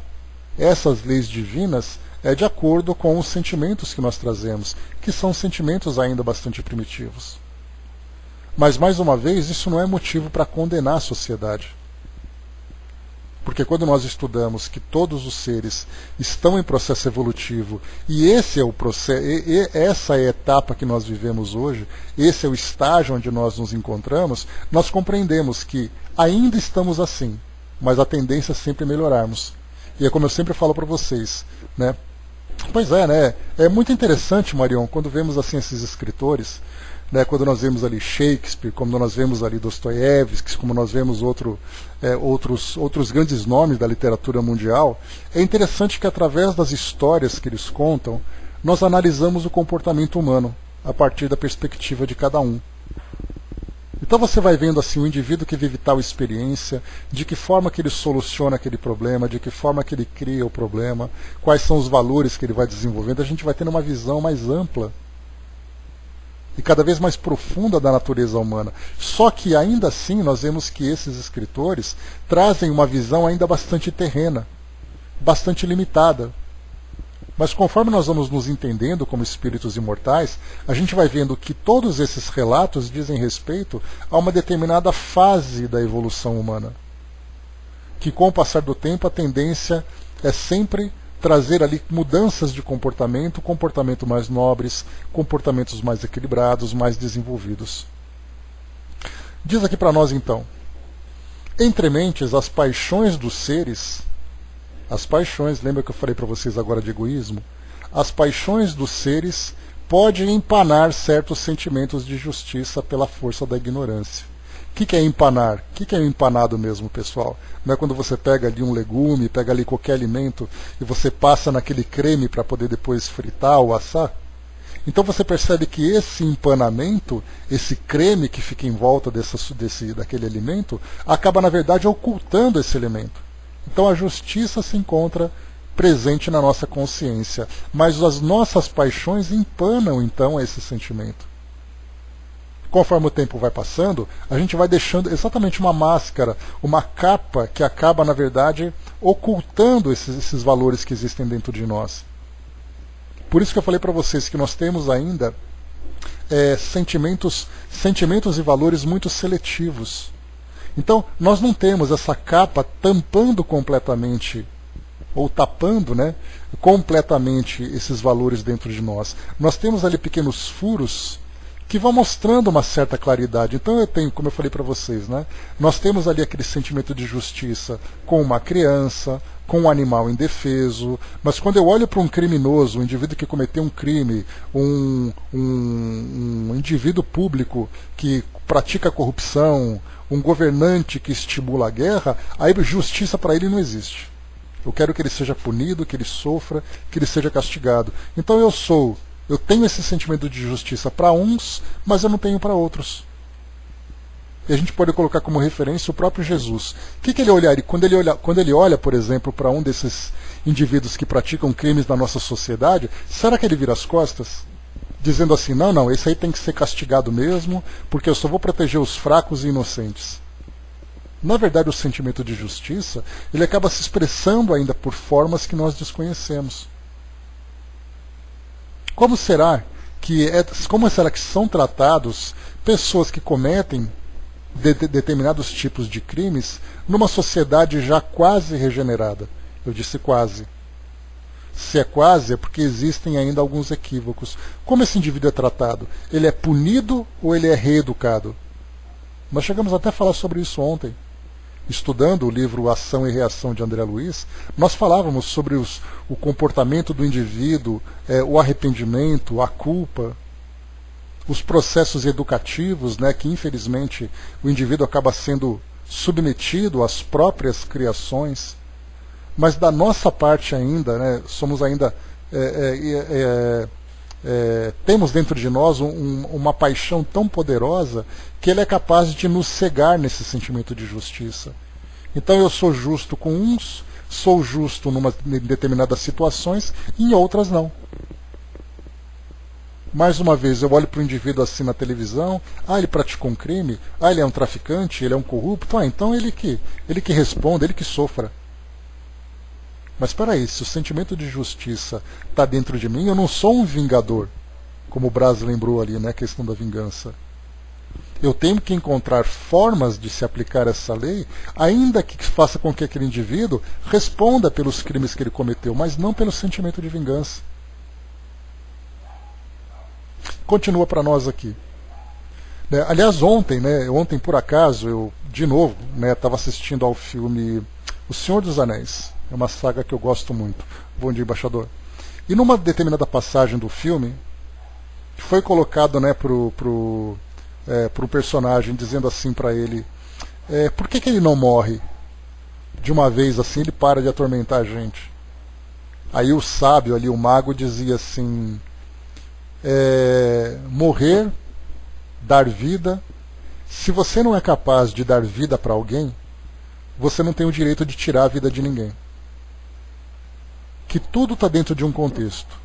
essas leis divinas de acordo com os sentimentos que nós trazemos, que são sentimentos ainda bastante primitivos. Mas mais uma vez, isso não é motivo para condenar a sociedade. Porque quando nós estudamos que todos os seres estão em processo evolutivo e esse é o processo, essa é a etapa que nós vivemos hoje, esse é o estágio onde nós nos encontramos, nós compreendemos que ainda estamos assim, mas a tendência é sempre melhorarmos. E é como eu sempre falo para vocês, né? Pois é, né? É muito interessante, Marion, quando vemos assim esses escritores, né, quando nós vemos ali Shakespeare, como nós vemos ali Dostoiévski, como nós vemos outros grandes nomes da literatura mundial, é interessante que através das histórias que eles contam, nós analisamos o comportamento humano a partir da perspectiva de cada um. Então você vai vendo assim o indivíduo que vive tal experiência, de que forma que ele soluciona aquele problema, de que forma que ele cria o problema, quais são os valores que ele vai desenvolvendo, a gente vai tendo uma visão mais ampla e cada vez mais profunda da natureza humana. Só que ainda assim nós vemos que esses escritores trazem uma visão ainda bastante terrena, bastante limitada. Mas conforme nós vamos nos entendendo como espíritos imortais, a gente vai vendo que todos esses relatos dizem respeito a uma determinada fase da evolução humana. Que com o passar do tempo a tendência é sempre trazer ali mudanças de comportamento, comportamentos mais nobres, comportamentos mais equilibrados, mais desenvolvidos. Diz aqui para nós então, entre mentes as paixões dos seres, as paixões, lembra que eu falei para vocês agora de egoísmo? As paixões dos seres podem empanar certos sentimentos de justiça pela força da ignorância. O que é empanar? O que é empanado mesmo, pessoal? Não é quando você pega ali um legume, pega ali qualquer alimento e você passa naquele creme para poder depois fritar ou assar? Então você percebe que esse empanamento, esse creme que fica em volta daquele alimento, acaba na verdade ocultando esse elemento. Então a justiça se encontra presente na nossa consciência, mas as nossas paixões empanam então esse sentimento. Conforme o tempo vai passando, a gente vai deixando exatamente uma máscara, uma capa que acaba, na verdade, ocultando esses valores que existem dentro de nós. Por isso que eu falei para vocês que nós temos ainda sentimentos e valores muito seletivos. Então, nós não temos essa capa tampando completamente, ou tapando, completamente esses valores dentro de nós. Nós temos ali pequenos furos que vão mostrando uma certa claridade. Então eu tenho, como eu falei para vocês, nós temos ali aquele sentimento de justiça com uma criança, com um animal indefeso, mas quando eu olho para um criminoso, um indivíduo que cometeu um crime, um indivíduo público que pratica corrupção, um governante que estimula a guerra, aí justiça para ele não existe. Eu quero que ele seja punido, que ele sofra, que ele seja castigado. Então eu tenho esse sentimento de justiça para uns, mas eu não tenho para outros. E a gente pode colocar como referência o próprio Jesus. O que ele olharia? Quando ele olha, por exemplo, para um desses indivíduos que praticam crimes na nossa sociedade, será que ele vira as costas? Dizendo assim, não, esse aí tem que ser castigado mesmo, porque eu só vou proteger os fracos e inocentes. Na verdade, o sentimento de justiça, ele acaba se expressando ainda por formas que nós desconhecemos. Como será que são tratados pessoas que cometem determinados tipos de crimes numa sociedade já quase regenerada? Eu disse quase. Se é quase, é porque existem ainda alguns equívocos. Como esse indivíduo é tratado? Ele é punido ou ele é reeducado? Nós chegamos até a falar sobre isso ontem. Estudando o livro Ação e Reação de André Luiz, nós falávamos sobre o comportamento do indivíduo, o arrependimento, a culpa, os processos educativos, que infelizmente o indivíduo acaba sendo submetido às próprias criações. Mas da nossa parte ainda, somos ainda temos dentro de nós uma paixão tão poderosa que ele é capaz de nos cegar nesse sentimento de justiça. Então eu sou justo com uns, Sou justo em determinadas situações e em outras não. Mais uma vez, eu olho para o indivíduo assim na televisão, ele praticou um crime, ele é um traficante, ele é um corrupto, então ele que responda, ele que sofra. Mas espera aí, se o sentimento de justiça está dentro de mim, eu não sou um vingador, como o Braz lembrou ali, né, a questão da vingança. Eu tenho que encontrar formas de se aplicar essa lei, ainda que faça com que aquele indivíduo responda pelos crimes que ele cometeu, mas não pelo sentimento de vingança. Continua para nós aqui. Aliás, ontem por acaso, eu de novo estava assistindo ao filme O Senhor dos Anéis. É uma saga que eu gosto muito. Bom dia, embaixador. E numa determinada passagem do filme, foi colocado pro personagem, dizendo assim para ele, por que ele não morre? De uma vez assim, ele para de atormentar a gente. Aí o sábio ali, o mago, dizia assim, morrer, dar vida. Se você não é capaz de dar vida para alguém, você não tem o direito de tirar a vida de ninguém. Que tudo está dentro de um contexto.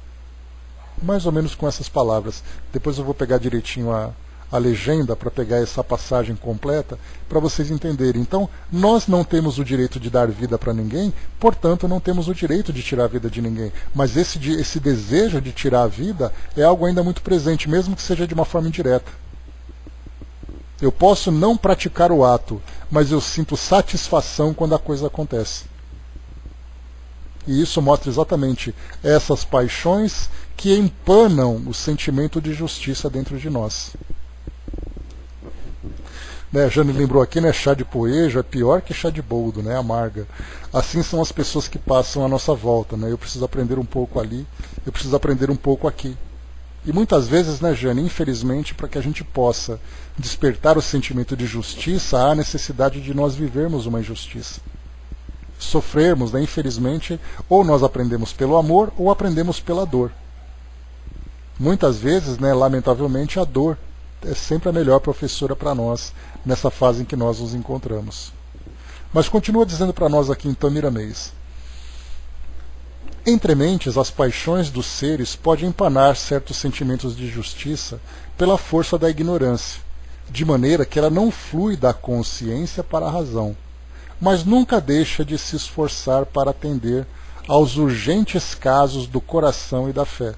Mais ou menos com essas palavras. Depois eu vou pegar direitinho a legenda para pegar essa passagem completa para vocês entenderem. Então, nós não temos o direito de dar vida para ninguém, portanto não temos o direito de tirar a vida de ninguém. Mas esse desejo de tirar a vida é algo ainda muito presente, mesmo que seja de uma forma indireta. Eu posso não praticar o ato, mas eu sinto satisfação quando a coisa acontece. E isso mostra exatamente essas paixões que empanam o sentimento de justiça dentro de nós. A Jane lembrou aqui, chá de poejo é pior que chá de boldo, amarga. Assim são as pessoas que passam à nossa volta. Eu preciso aprender um pouco ali, eu preciso aprender um pouco aqui. E muitas vezes, Jane, infelizmente, para que a gente possa despertar o sentimento de justiça, há a necessidade de nós vivermos uma injustiça. Sofrermos, infelizmente, ou nós aprendemos pelo amor ou aprendemos pela dor. Muitas vezes, lamentavelmente, a dor é sempre a melhor professora para nós nessa fase em que nós nos encontramos. Mas continua dizendo para nós aqui então Miramês. Entre mentes, as paixões dos seres podem empanar certos sentimentos de justiça pela força da ignorância, de maneira que ela não flui da consciência para a razão, mas nunca deixa de se esforçar para atender aos urgentes casos do coração e da fé.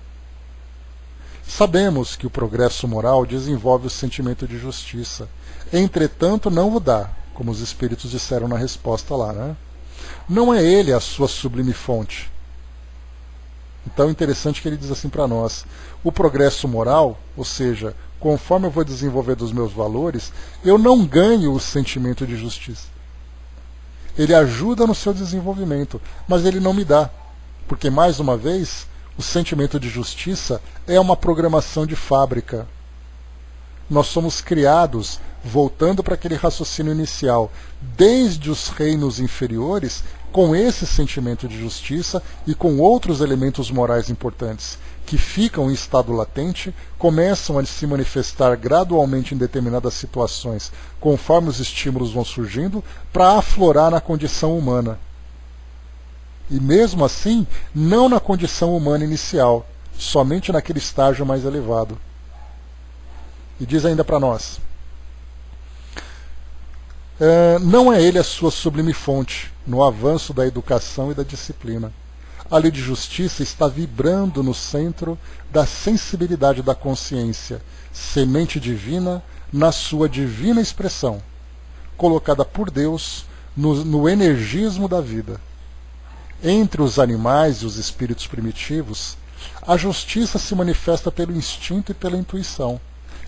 Sabemos que o progresso moral desenvolve o sentimento de justiça, entretanto não o dá, como os espíritos disseram na resposta lá. Não é ele a sua sublime fonte. Então é interessante que ele diz assim para nós, o progresso moral, ou seja, conforme eu vou desenvolvendo os meus valores, eu não ganho o sentimento de justiça. Ele ajuda no seu desenvolvimento, mas ele não me dá, porque mais uma vez, o sentimento de justiça é uma programação de fábrica. Nós somos criados, voltando para aquele raciocínio inicial, desde os reinos inferiores, com esse sentimento de justiça e com outros elementos morais importantes, que ficam em estado latente, começam a se manifestar gradualmente em determinadas situações, conforme os estímulos vão surgindo, para aflorar na condição humana. E mesmo assim, não na condição humana inicial, somente naquele estágio mais elevado. E diz ainda para nós, não é ele a sua sublime fonte, no avanço da educação e da disciplina. A lei de justiça está vibrando no centro da sensibilidade da consciência, semente divina na sua divina expressão, colocada por Deus no energismo da vida. Entre os animais e os espíritos primitivos, a justiça se manifesta pelo instinto e pela intuição,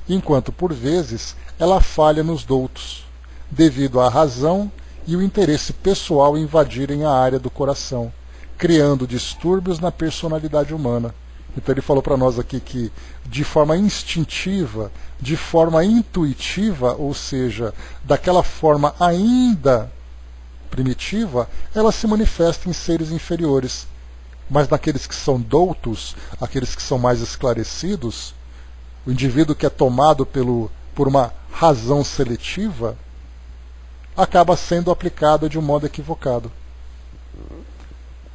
enquanto, por vezes, ela falha nos doutos, devido à razão e o interesse pessoal invadirem a área do coração, criando distúrbios na personalidade humana. Então ele falou para nós aqui que, de forma instintiva, de forma intuitiva, ou seja, daquela forma ainda primitiva, ela se manifesta em seres inferiores. Mas naqueles que são doutos, aqueles que são mais esclarecidos, o indivíduo que é tomado por uma razão seletiva, acaba sendo aplicado de um modo equivocado.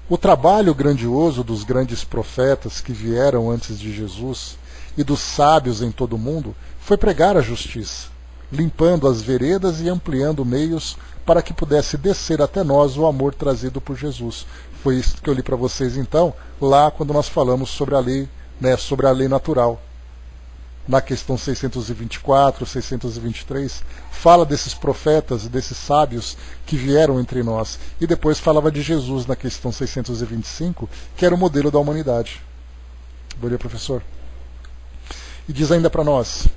O trabalho grandioso dos grandes profetas que vieram antes de Jesus e dos sábios em todo o mundo foi pregar a justiça, limpando as veredas e ampliando meios para que pudesse descer até nós o amor trazido por Jesus. Foi isso que eu li para vocês então, lá quando nós falamos sobre a lei, sobre a lei natural. Na questão 624, 623, fala desses profetas, desses sábios que vieram entre nós. E depois falava de Jesus na questão 625, que era o modelo da humanidade. Bom dia, professor. E diz ainda para nós: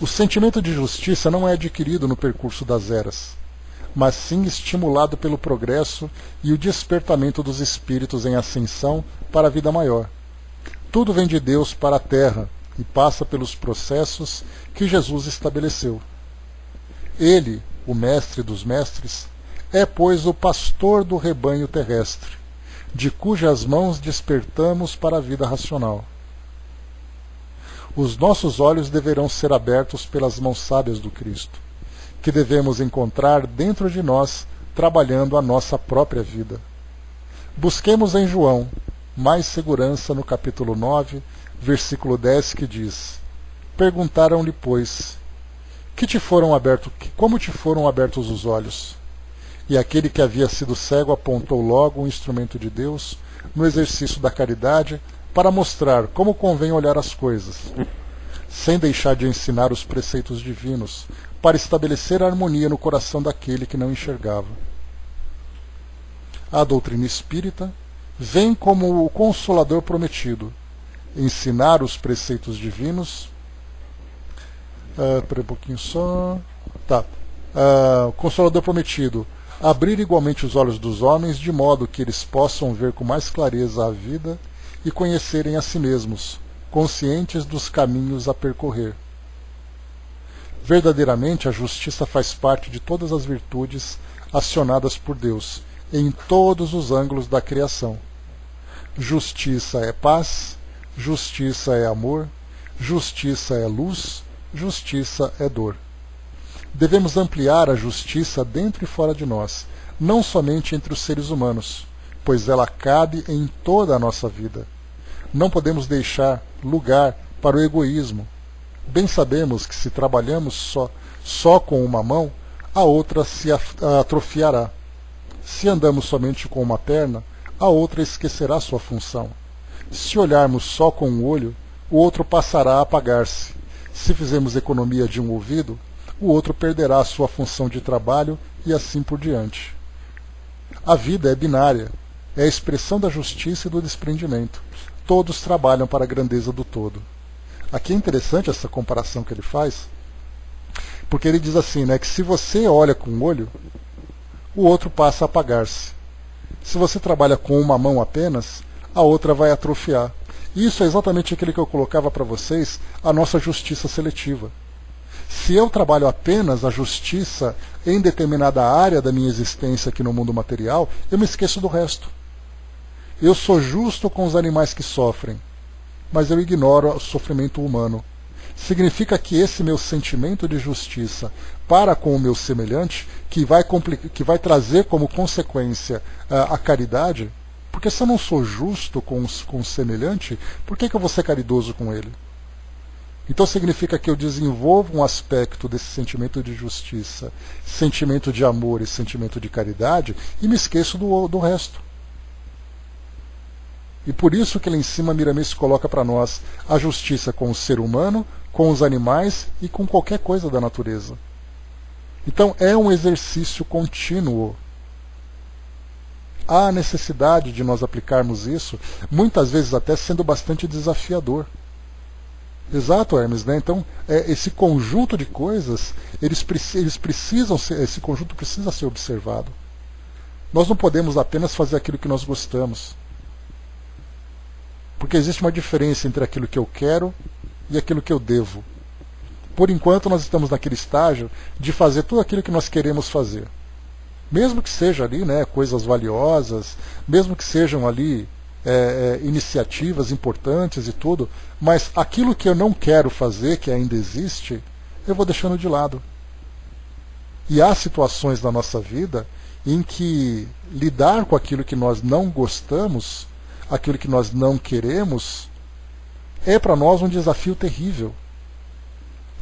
o sentimento de justiça não é adquirido no percurso das eras, mas sim estimulado pelo progresso e o despertamento dos espíritos em ascensão para a vida maior. Tudo vem de Deus para a terra e passa pelos processos que Jesus estabeleceu. Ele, o mestre dos mestres, é, pois, o pastor do rebanho terrestre, de cujas mãos despertamos para a vida racional. Os nossos olhos deverão ser abertos pelas mãos sábias do Cristo, que devemos encontrar dentro de nós, trabalhando a nossa própria vida. Busquemos em João mais segurança no capítulo 9, versículo 10, que diz: perguntaram-lhe, pois, como te foram abertos os olhos? E aquele que havia sido cego apontou logo o instrumento de Deus no exercício da caridade para mostrar como convém olhar as coisas, sem deixar de ensinar os preceitos divinos, para estabelecer a harmonia no coração daquele que não enxergava. A doutrina espírita vem como o Consolador prometido, ensinar os preceitos divinos. Espera um pouquinho só. Consolador prometido, abrir igualmente os olhos dos homens, de modo que eles possam ver com mais clareza a vida e conhecerem a si mesmos, conscientes dos caminhos a percorrer. Verdadeiramente, a justiça faz parte de todas as virtudes acionadas por Deus, em todos os ângulos da criação. Justiça é paz, justiça é amor, justiça é luz, justiça é dor. Devemos ampliar a justiça dentro e fora de nós, não somente entre os seres humanos, pois ela cabe em toda a nossa vida. Não podemos deixar lugar para o egoísmo. Bem sabemos que se trabalhamos só com uma mão, a outra se atrofiará. Se andamos somente com uma perna, a outra esquecerá sua função. Se olharmos só com um olho, o outro passará a apagar-se. Se fizermos economia de um ouvido, o outro perderá sua função de trabalho e assim por diante. A vida é binária, é a expressão da justiça e do desprendimento. Todos trabalham para a grandeza do todo. Aqui é interessante essa comparação que ele faz, porque ele diz assim, que se você olha com um olho, o outro passa a apagar-se. Se você trabalha com uma mão apenas, a outra vai atrofiar. Isso é exatamente aquilo que eu colocava para vocês, a nossa justiça seletiva. Se eu trabalho apenas a justiça em determinada área da minha existência aqui no mundo material, eu me esqueço do resto. Eu sou justo com os animais que sofrem, mas eu ignoro o sofrimento humano. Significa que esse meu sentimento de justiça para com o meu semelhante, que vai trazer como consequência a caridade, porque se eu não sou justo com o semelhante, por que eu vou ser caridoso com ele? Então significa que eu desenvolvo um aspecto desse sentimento de justiça, sentimento de amor e sentimento de caridade, e me esqueço do resto. E por isso que lá em cima Miramês coloca para nós a justiça com o ser humano, com os animais e com qualquer coisa da natureza. Então é um exercício contínuo. Há a necessidade de nós aplicarmos isso, muitas vezes até sendo bastante desafiador. Exato, Hermes, Então, esse conjunto de coisas, eles precisam esse conjunto precisa ser observado. Nós não podemos apenas fazer aquilo que nós gostamos. Porque existe uma diferença entre aquilo que eu quero e aquilo que eu devo. Por enquanto, nós estamos naquele estágio de fazer tudo aquilo que nós queremos fazer. Mesmo que seja ali coisas valiosas, mesmo que sejam ali iniciativas importantes e tudo, mas aquilo que eu não quero fazer, que ainda existe, eu vou deixando de lado. E há situações da nossa vida em que lidar com aquilo que nós não gostamos, aquilo que nós não queremos, é para nós um desafio terrível.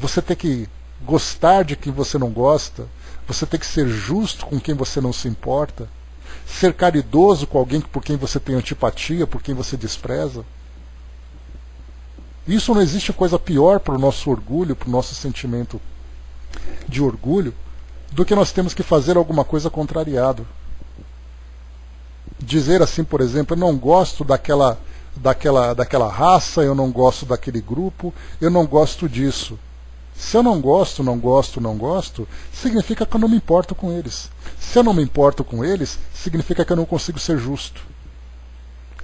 Você tem que gostar de quem você não gosta, você tem que ser justo com quem você não se importa, ser caridoso com alguém por quem você tem antipatia, por quem você despreza. Isso não existe coisa pior para o nosso orgulho, para o nosso sentimento de orgulho, do que nós temos que fazer alguma coisa contrariado. Dizer assim, por exemplo, eu não gosto daquela raça, eu não gosto daquele grupo, eu não gosto disso. Se eu não gosto, significa que eu não me importo com eles. Se eu não me importo com eles, significa que eu não consigo ser justo.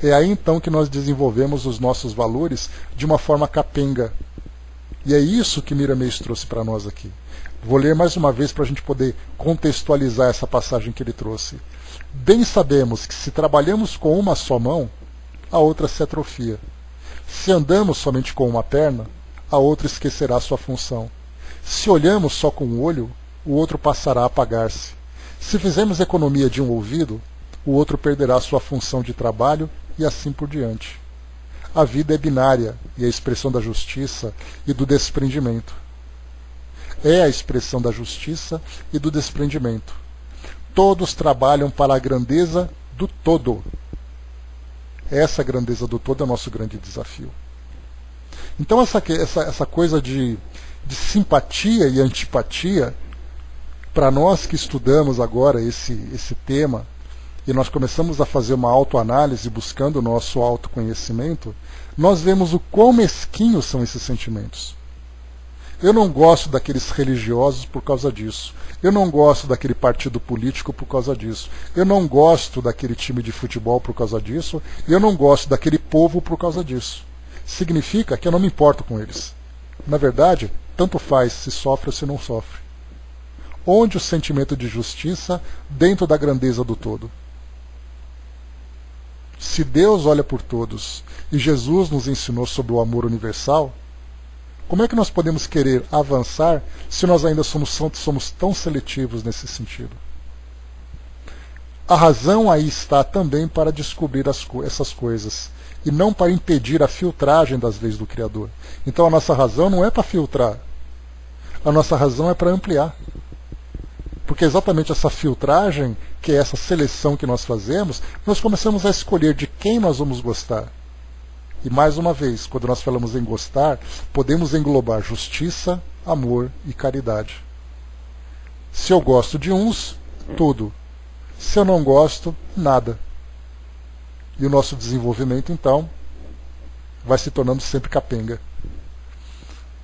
É aí então que nós desenvolvemos os nossos valores de uma forma capenga. E é isso que Miramês trouxe para nós aqui. Vou ler mais uma vez para a gente poder contextualizar essa passagem que ele trouxe. Bem sabemos que se trabalhamos com uma só mão, a outra se atrofia. Se andamos somente com uma perna, a outra esquecerá sua função. Se olhamos só com um olho, o outro passará a apagar-se. Se fizermos economia de um ouvido, o outro perderá sua função de trabalho e assim por diante. A vida é binária e é a expressão da justiça e do desprendimento. É a expressão da justiça e do desprendimento. Todos trabalham para a grandeza do todo. Essa grandeza do todo é o nosso grande desafio. Então essa coisa de simpatia e antipatia, para nós que estudamos agora esse tema, e nós começamos a fazer uma autoanálise buscando o nosso autoconhecimento, nós vemos o quão mesquinhos são esses sentimentos. Eu não gosto daqueles religiosos por causa disso. Eu não gosto daquele partido político por causa disso. Eu não gosto daquele time de futebol por causa disso. E eu não gosto daquele povo por causa disso. Significa que eu não me importo com eles. Na verdade, tanto faz se sofre ou se não sofre. Onde o sentimento de justiça dentro da grandeza do todo? Se Deus olha por todos e Jesus nos ensinou sobre o amor universal, como é que nós podemos querer avançar se nós ainda somos tão seletivos nesse sentido? A razão aí está também para descobrir essas coisas, e não para impedir a filtragem das leis do Criador. Então a nossa razão não é para filtrar, a nossa razão é para ampliar. Porque exatamente essa filtragem, que é essa seleção que nós fazemos, nós começamos a escolher de quem nós vamos gostar. E mais uma vez, quando nós falamos em gostar, podemos englobar justiça, amor e caridade. Se eu gosto de uns, tudo. Se eu não gosto, nada. E o nosso desenvolvimento, então, vai se tornando sempre capenga.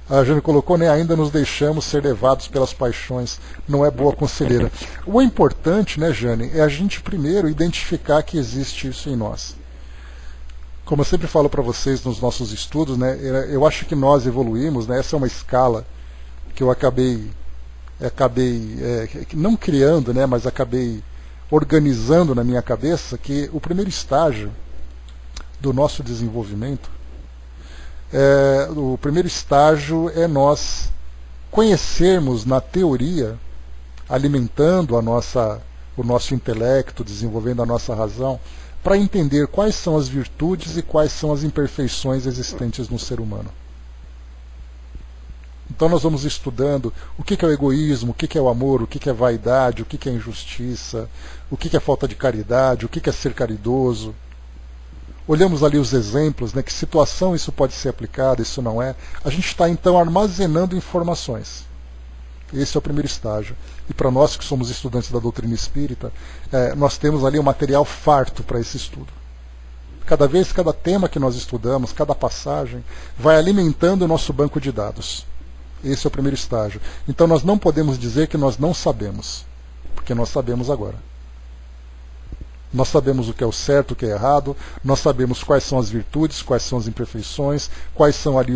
A Jane colocou, né, ainda nos deixamos ser levados pelas paixões, não é boa conselheira. O importante, né, Jane, é a gente primeiro identificar que existe isso em nós. Como eu sempre falo para vocês nos nossos estudos, né, eu acho que nós evoluímos, né, essa é uma escala que eu acabei não criando, né, mas acabei organizando na minha cabeça, que o primeiro estágio do nosso desenvolvimento, o primeiro estágio é nós conhecermos na teoria, alimentando o nosso intelecto, desenvolvendo a nossa razão, para entender quais são as virtudes e quais são as imperfeições existentes no ser humano. Então nós vamos estudando o que é o egoísmo, o que é o amor, o que é vaidade, o que é injustiça, o que é falta de caridade, o que é ser caridoso. Olhamos ali os exemplos, né, que situação isso pode ser aplicado, isso não é. A gente está então armazenando informações. Esse é o primeiro estágio. E para nós que somos estudantes da doutrina espírita, nós temos ali um material farto para esse estudo. Cada tema que nós estudamos, cada passagem, vai alimentando o nosso banco de dados. Esse é o primeiro estágio. Então nós não podemos dizer que nós não sabemos, porque nós sabemos agora. Nós sabemos o que é o certo, o que é errado, nós sabemos quais são as virtudes, quais são as imperfeições, quais são ali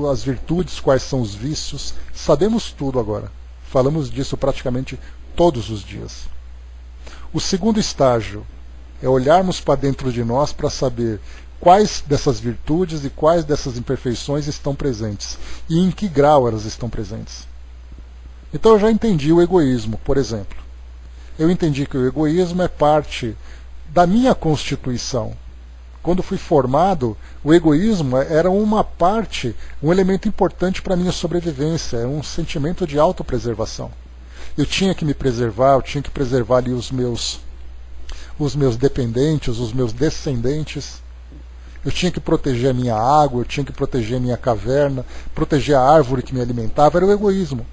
as virtudes, quais são os vícios. Sabemos tudo agora. Falamos disso praticamente todos os dias. O segundo estágio é olharmos para dentro de nós para saber quais dessas virtudes e quais dessas imperfeições estão presentes e em que grau elas estão presentes. Então eu já entendi o egoísmo, por exemplo. eu entendi que o egoísmo é parte da minha constituição. Quando fui formado, o egoísmo era uma parte, um elemento importante para a minha sobrevivência, é um sentimento de autopreservação. Eu tinha que me preservar, eu tinha que preservar ali os meus dependentes, os meus descendentes. Eu tinha que proteger a minha água, eu tinha que proteger a minha caverna, proteger a árvore que me alimentava, era o egoísmo.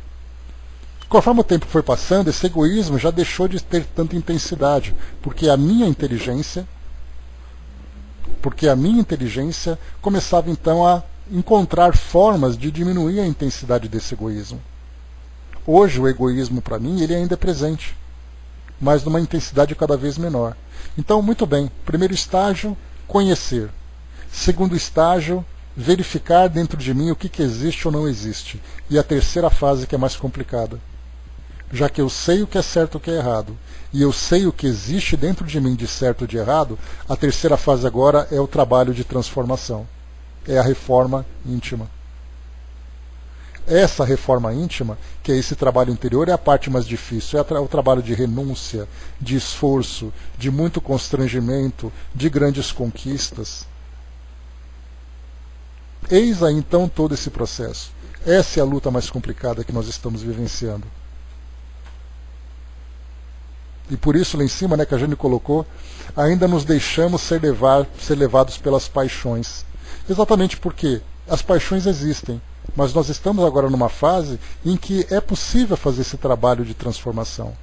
Conforme o tempo foi passando, esse egoísmo já deixou de ter tanta intensidade, porque a minha inteligência começava então a encontrar formas de diminuir a intensidade desse egoísmo. Hoje o egoísmo para mim ele ainda é presente, mas numa intensidade cada vez menor. Então, muito bem, primeiro estágio, conhecer. Segundo estágio, verificar dentro de mim o que existe ou não existe. E a terceira fase, que é mais complicada. Já que eu sei o que é certo e o que é errado, e eu sei o que existe dentro de mim de certo e de errado, a terceira fase agora é o trabalho de transformação. É a reforma íntima. Essa reforma íntima, que é esse trabalho interior, é a parte mais difícil. É o trabalho de renúncia, de esforço, de muito constrangimento, de grandes conquistas. Eis aí então todo esse processo. Essa é a luta mais complicada que nós estamos vivenciando. E por isso lá em cima, que a Jane colocou, ainda nos deixamos ser levados pelas paixões. Exatamente porque as paixões existem, mas nós estamos agora numa fase em que é possível fazer esse trabalho de transformação.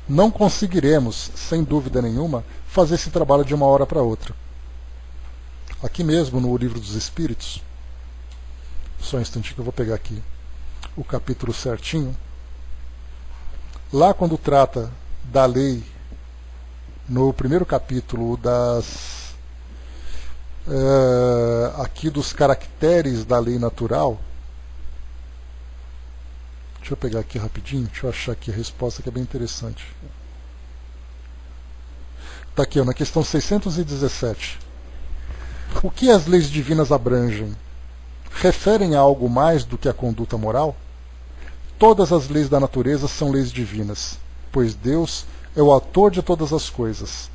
Não conseguiremos, sem dúvida nenhuma, fazer esse trabalho de uma hora para outra. Aqui mesmo no Livro dos Espíritos, só um instantinho que eu vou pegar aqui o capítulo certinho. Lá quando trata da lei, no primeiro capítulo aqui dos caracteres da lei natural, deixa eu pegar aqui rapidinho, deixa eu achar aqui a resposta que é bem interessante. Está aqui, na questão 617. O que as leis divinas abrangem? Referem a algo mais do que a conduta moral? Todas as leis da natureza são leis divinas, pois Deus é o autor de todas as coisas.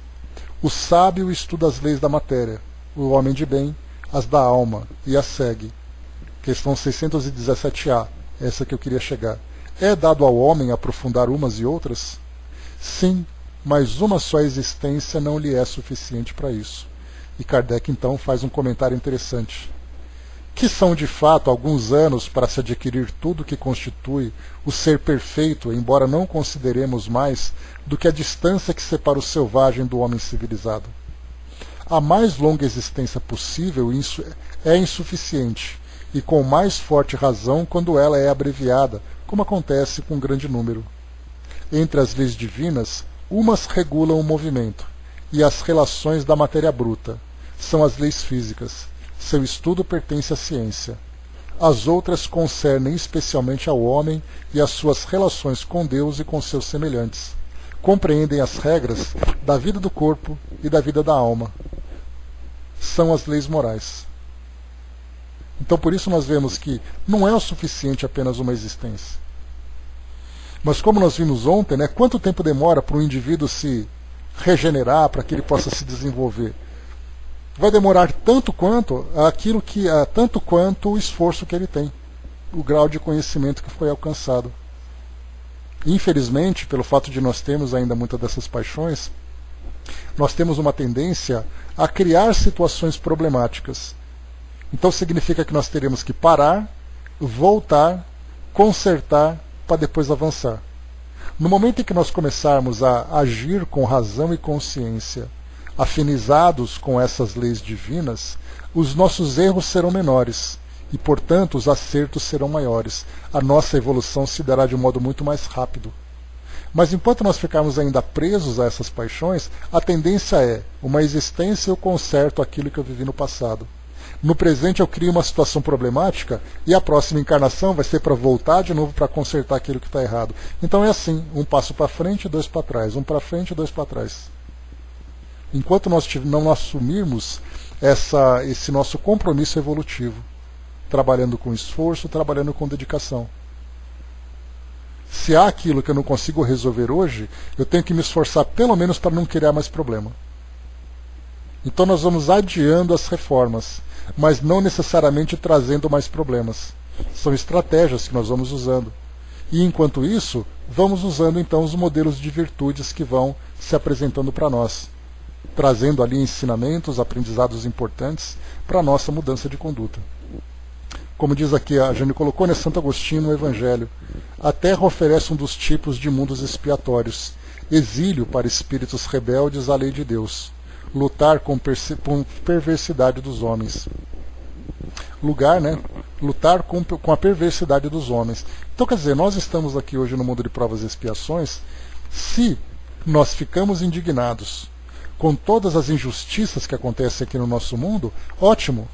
O sábio estuda as leis da matéria, o homem de bem as da alma e as segue. Questão 617a, essa que eu queria chegar. É dado ao homem aprofundar umas e outras? Sim, mas uma só existência não lhe é suficiente para isso. E Kardec então faz um comentário interessante. Que são de fato alguns anos para se adquirir tudo que constitui o ser perfeito, embora não consideremos mais do que a distância que separa o selvagem do homem civilizado. A mais longa existência possível é insuficiente, e com mais forte razão quando ela é abreviada, como acontece com um grande número. Entre as leis divinas, umas regulam o movimento, e as relações da matéria bruta. São as leis físicas. Seu estudo pertence à ciência. As outras concernem especialmente ao homem e às suas relações com Deus e com seus semelhantes. Compreendem as regras da vida do corpo e da vida da alma. São as leis morais. Então por isso nós vemos que não é o suficiente apenas uma existência. Mas como nós vimos ontem, quanto tempo demora para um indivíduo se regenerar, para que ele possa se desenvolver? Vai demorar tanto quanto o esforço que ele tem, o grau de conhecimento que foi alcançado. Infelizmente, pelo fato de nós termos ainda muitas dessas paixões, nós temos uma tendência a criar situações problemáticas. Então significa que nós teremos que parar, voltar, consertar, para depois avançar. No momento em que nós começarmos a agir com razão e consciência, afinizados com essas leis divinas, os nossos erros serão menores e, portanto, os acertos serão maiores. A nossa evolução se dará de um modo muito mais rápido. Mas enquanto nós ficarmos ainda presos a essas paixões, a tendência é uma existência eu conserto aquilo que eu vivi no passado. No presente eu crio uma situação problemática e a próxima encarnação vai ser para voltar de novo para consertar aquilo que está errado. Então é assim, um passo para frente, dois para trás, um para frente, dois para trás. Enquanto nós não assumirmos esse nosso compromisso evolutivo, trabalhando com esforço, trabalhando com dedicação. Se há aquilo que eu não consigo resolver hoje, eu tenho que me esforçar pelo menos para não criar mais problema. Então nós vamos adiando as reformas, mas não necessariamente trazendo mais problemas. São estratégias que nós vamos usando. E enquanto isso, vamos usando então os modelos de virtudes que vão se apresentando para nós, trazendo ali ensinamentos, aprendizados importantes para a nossa mudança de conduta. Como diz aqui, a Jane colocou, Santo Agostinho no Evangelho, a Terra oferece um dos tipos de mundos expiatórios, exílio para espíritos rebeldes à lei de Deus, lutar com perversidade dos homens. Lutar com a perversidade dos homens. Então, quer dizer, nós estamos aqui hoje no mundo de provas e expiações, se nós ficamos indignados com todas as injustiças que acontecem aqui no nosso mundo, ótimo.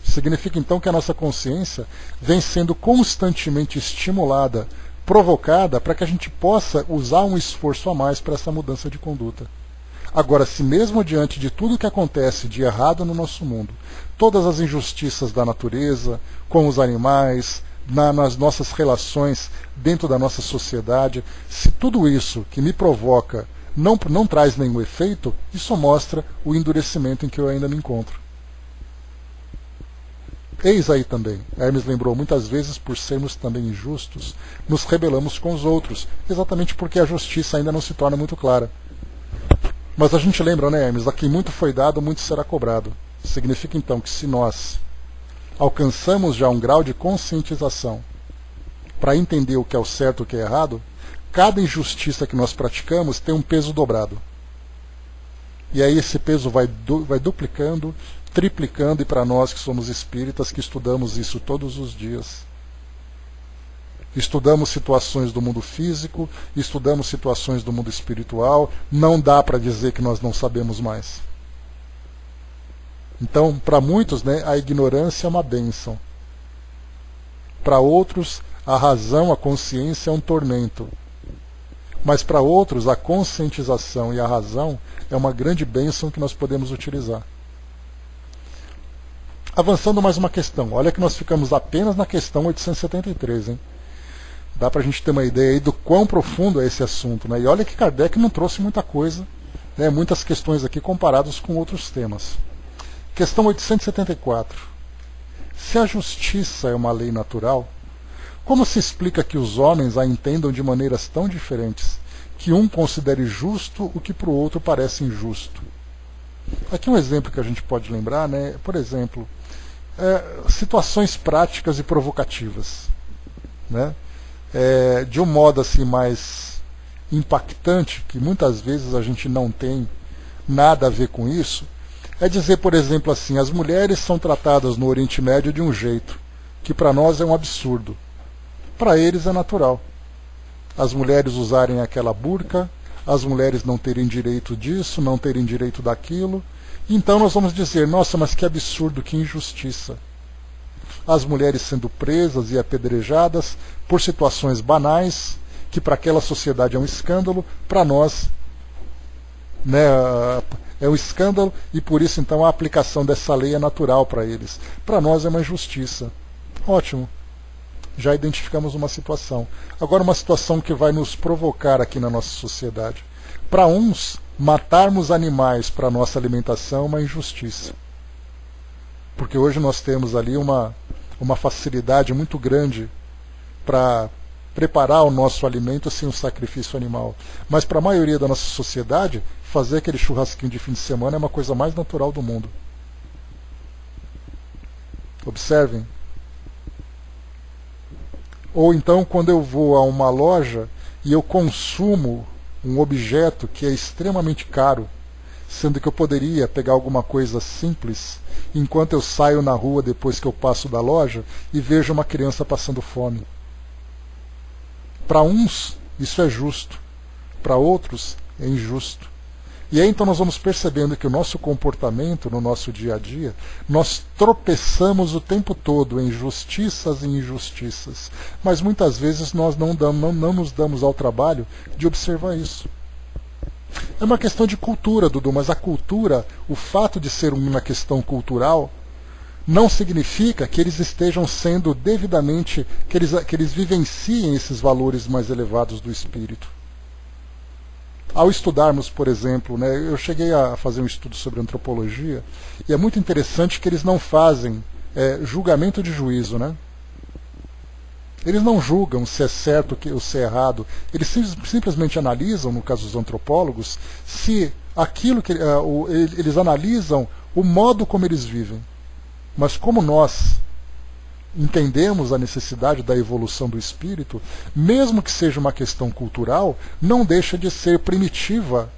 Significa então que a nossa consciência vem sendo constantemente estimulada, provocada, para que a gente possa usar um esforço a mais para essa mudança de conduta. Agora, se mesmo diante de tudo que acontece de errado no nosso mundo, todas as injustiças da natureza, com os animais, nas nossas relações dentro da nossa sociedade, se tudo isso que me provoca não traz nenhum efeito, isso mostra o endurecimento em que eu ainda me encontro. Eis aí também, Hermes lembrou, muitas vezes por sermos também injustos, nos rebelamos com os outros, exatamente porque a justiça ainda não se torna muito clara. Mas a gente lembra, né, Hermes, a quem muito foi dado, muito será cobrado. Significa então que se nós alcançamos já um grau de conscientização para entender o que é o certo e o que é errado, cada injustiça que nós praticamos tem um peso dobrado. E aí esse peso vai duplicando, triplicando, e para nós que somos espíritas, que estudamos isso todos os dias, estudamos situações do mundo físico, estudamos situações do mundo espiritual, não dá para dizer que nós não sabemos mais. Então, para muitos, né, a ignorância é uma bênção. Para outros, a razão, a consciência é um tormento. Mas para outros, a conscientização e a razão é uma grande bênção que nós podemos utilizar. Avançando mais uma questão. Olha que nós ficamos apenas na questão 873, hein? Dá para a gente ter uma ideia aí do quão profundo é esse assunto, né? E olha que Kardec não trouxe muita coisa, né? Muitas questões aqui comparadas com outros temas. Questão 874. Se a justiça é uma lei natural, como se explica que os homens a entendam de maneiras tão diferentes, que um considere justo o que para o outro parece injusto? Aqui um exemplo que a gente pode lembrar, né? Por exemplo, situações práticas e provocativas, né? De um modo assim mais impactante, que muitas vezes a gente não tem nada a ver com isso, é dizer, por exemplo, assim, as mulheres são tratadas no Oriente Médio de um jeito que para nós é um absurdo. Para eles é natural. As mulheres usarem aquela burca, as mulheres não terem direito disso, não terem direito daquilo. Então nós vamos dizer, nossa, mas que absurdo, que injustiça. As mulheres sendo presas e apedrejadas por situações banais, que para aquela sociedade é um escândalo, para nós, né, é um escândalo, e por isso então a aplicação dessa lei é natural para eles. Para nós é uma injustiça. Ótimo. Já identificamos uma situação. Agora uma situação que vai nos provocar aqui na nossa sociedade. Para uns, matarmos animais para nossa alimentação é uma injustiça. Porque hoje nós temos ali uma facilidade muito grande para preparar o nosso alimento sem um sacrifício animal. Mas para a maioria da nossa sociedade, fazer aquele churrasquinho de fim de semana é uma coisa mais natural do mundo. Observem. Ou então, quando eu vou a uma loja e eu consumo um objeto que é extremamente caro, sendo que eu poderia pegar alguma coisa simples, enquanto eu saio na rua depois que eu passo da loja e vejo uma criança passando fome. Para uns, isso é justo. Para outros, é injusto. E aí então nós vamos percebendo que o nosso comportamento no nosso dia a dia, nós tropeçamos o tempo todo em justiças e injustiças, mas muitas vezes nós não nos damos ao trabalho de observar isso. É uma questão de cultura, Dudu, mas a cultura, o fato de ser uma questão cultural, não significa que eles estejam sendo devidamente, que eles vivenciem esses valores mais elevados do espírito. Ao estudarmos, por exemplo, né, eu cheguei a fazer um estudo sobre antropologia, e é muito interessante que eles não fazem julgamento de juízo, né? Eles não julgam se é certo ou se é errado, eles simplesmente analisam, no caso dos antropólogos, se aquilo que eles analisam o modo como eles vivem. Mas como nós entendemos a necessidade da evolução do espírito, mesmo que seja uma questão cultural, não deixa de ser primitiva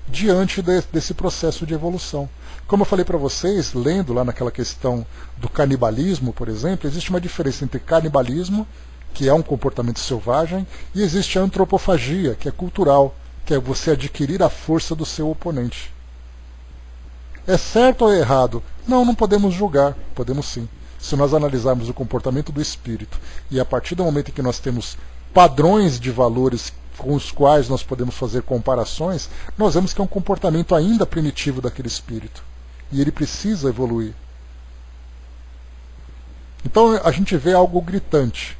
diante desse processo de evolução. Como eu falei para vocês, lendo lá naquela questão do canibalismo, por exemplo, existe uma diferença entre canibalismo, que é um comportamento selvagem, e existe a antropofagia, que é cultural, que é você adquirir a força do seu oponente. É certo ou é errado? Não podemos julgar, podemos sim. Se nós analisarmos o comportamento do espírito, e a partir do momento em que nós temos padrões de valores com os quais nós podemos fazer comparações, nós vemos que é um comportamento ainda primitivo daquele espírito. E ele precisa evoluir. Então a gente vê algo gritante,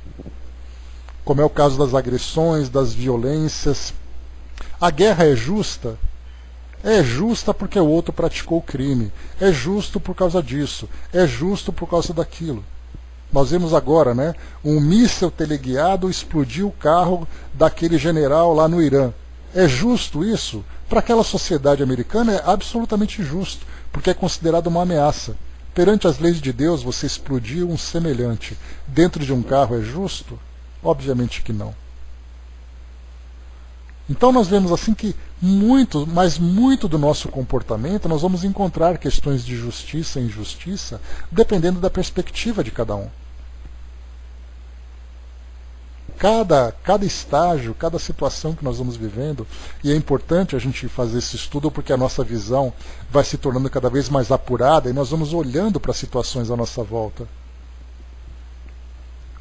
como é o caso das agressões, das violências. A guerra é justa? É justa porque o outro praticou o crime. É justo por causa disso. É justo por causa daquilo. Nós vemos agora, né, um míssil teleguiado explodiu o carro daquele general lá no Irã. É justo isso? Para aquela sociedade americana é absolutamente justo, porque é considerado uma ameaça. Perante as leis de Deus, você explodir um semelhante dentro de um carro é justo? Obviamente que não. Então nós vemos assim que muito, mas muito do nosso comportamento nós vamos encontrar questões de justiça e injustiça, dependendo da perspectiva de cada um. Cada estágio, cada situação que nós vamos vivendo, e é importante a gente fazer esse estudo porque a nossa visão vai se tornando cada vez mais apurada e nós vamos olhando para as situações à nossa volta.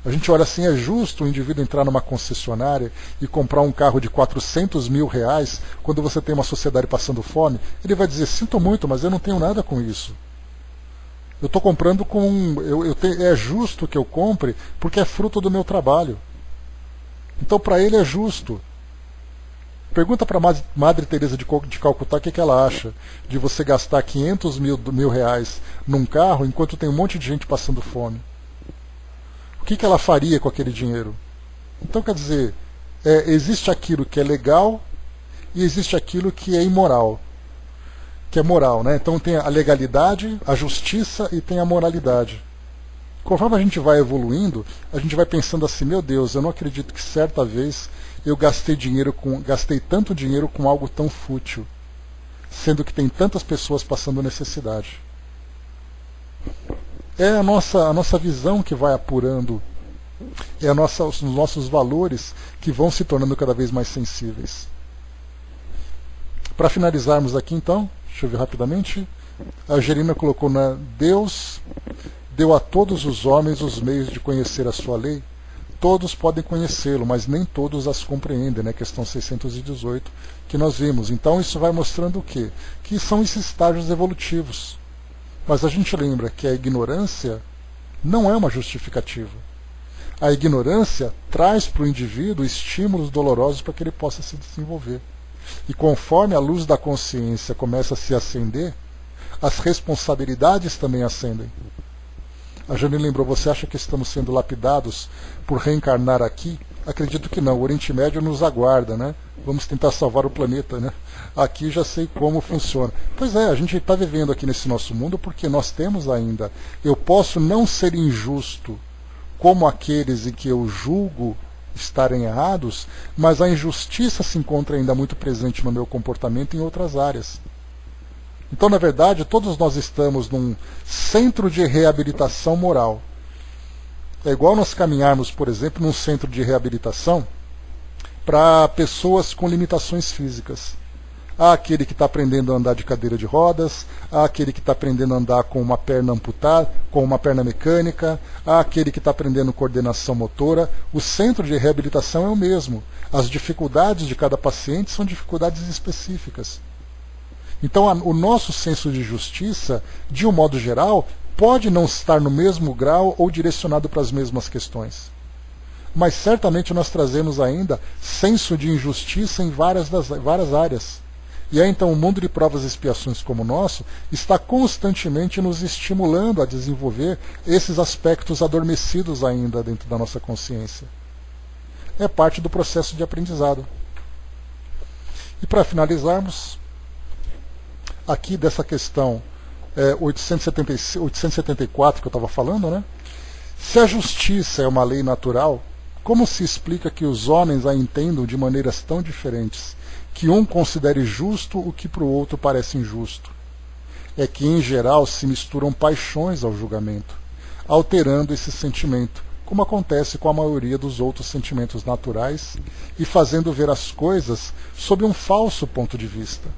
A gente olha assim, é justo o indivíduo entrar numa concessionária e comprar um carro de 400 mil reais quando você tem uma sociedade passando fome? Ele vai dizer, sinto muito, mas eu não tenho nada com isso. Eu estou comprando é justo que eu compre porque é fruto do meu trabalho. Então para ele é justo. Pergunta para a Madre Teresa de Calcutá o que ela acha de você gastar 500 mil reais num carro enquanto tem um monte de gente passando fome. O que ela faria com aquele dinheiro? Então, quer dizer, existe aquilo que é legal e existe aquilo que é imoral, que é moral, né? Então tem a legalidade, a justiça e tem a moralidade. Conforme a gente vai evoluindo, a gente vai pensando assim, meu Deus, eu não acredito que certa vez eu gastei tanto dinheiro com algo tão fútil, sendo que tem tantas pessoas passando necessidade. É a nossa visão que vai apurando, os nossos valores que vão se tornando cada vez mais sensíveis. Para finalizarmos aqui então, deixa eu ver rapidamente, a Angelina colocou Deus deu a todos os homens os meios de conhecer a sua lei. Todos podem conhecê-lo, mas nem todos as compreendem, né? Questão 618 que nós vimos. Então isso vai mostrando o quê? Que são esses estágios evolutivos. Mas a gente lembra que a ignorância não é uma justificativa. A ignorância traz para o indivíduo estímulos dolorosos para que ele possa se desenvolver. E conforme a luz da consciência começa a se acender, as responsabilidades também acendem. A Jane lembrou, você acha que estamos sendo lapidados por reencarnar aqui? Acredito que não, o Oriente Médio nos aguarda, né? Vamos tentar salvar o planeta, né? Aqui já sei como funciona. Pois é, a gente está vivendo aqui nesse nosso mundo porque nós temos ainda. Eu posso não ser injusto como aqueles em que eu julgo estarem errados, mas a injustiça se encontra ainda muito presente no meu comportamento em outras áreas. Então, na verdade, todos nós estamos num centro de reabilitação moral. É igual nós caminharmos, por exemplo, num centro de reabilitação para pessoas com limitações físicas. Há aquele que está aprendendo a andar de cadeira de rodas, há aquele que está aprendendo a andar com uma perna amputada, com uma perna mecânica, há aquele que está aprendendo coordenação motora. O centro de reabilitação é o mesmo. As dificuldades de cada paciente são dificuldades específicas. Então o nosso senso de justiça, de um modo geral, pode não estar no mesmo grau ou direcionado para as mesmas questões. Mas certamente nós trazemos ainda senso de injustiça em várias áreas. E aí então o mundo de provas e expiações como o nosso está constantemente nos estimulando a desenvolver esses aspectos adormecidos ainda dentro da nossa consciência. É parte do processo de aprendizado. E para finalizarmos, aqui dessa questão 874 que eu estava falando, né? Se a justiça é uma lei natural, como se explica que os homens a entendam de maneiras tão diferentes, que um considere justo o que para o outro parece injusto? É que, em geral, se misturam paixões ao julgamento, alterando esse sentimento, como acontece com a maioria dos outros sentimentos naturais, e fazendo ver as coisas sob um falso ponto de vista.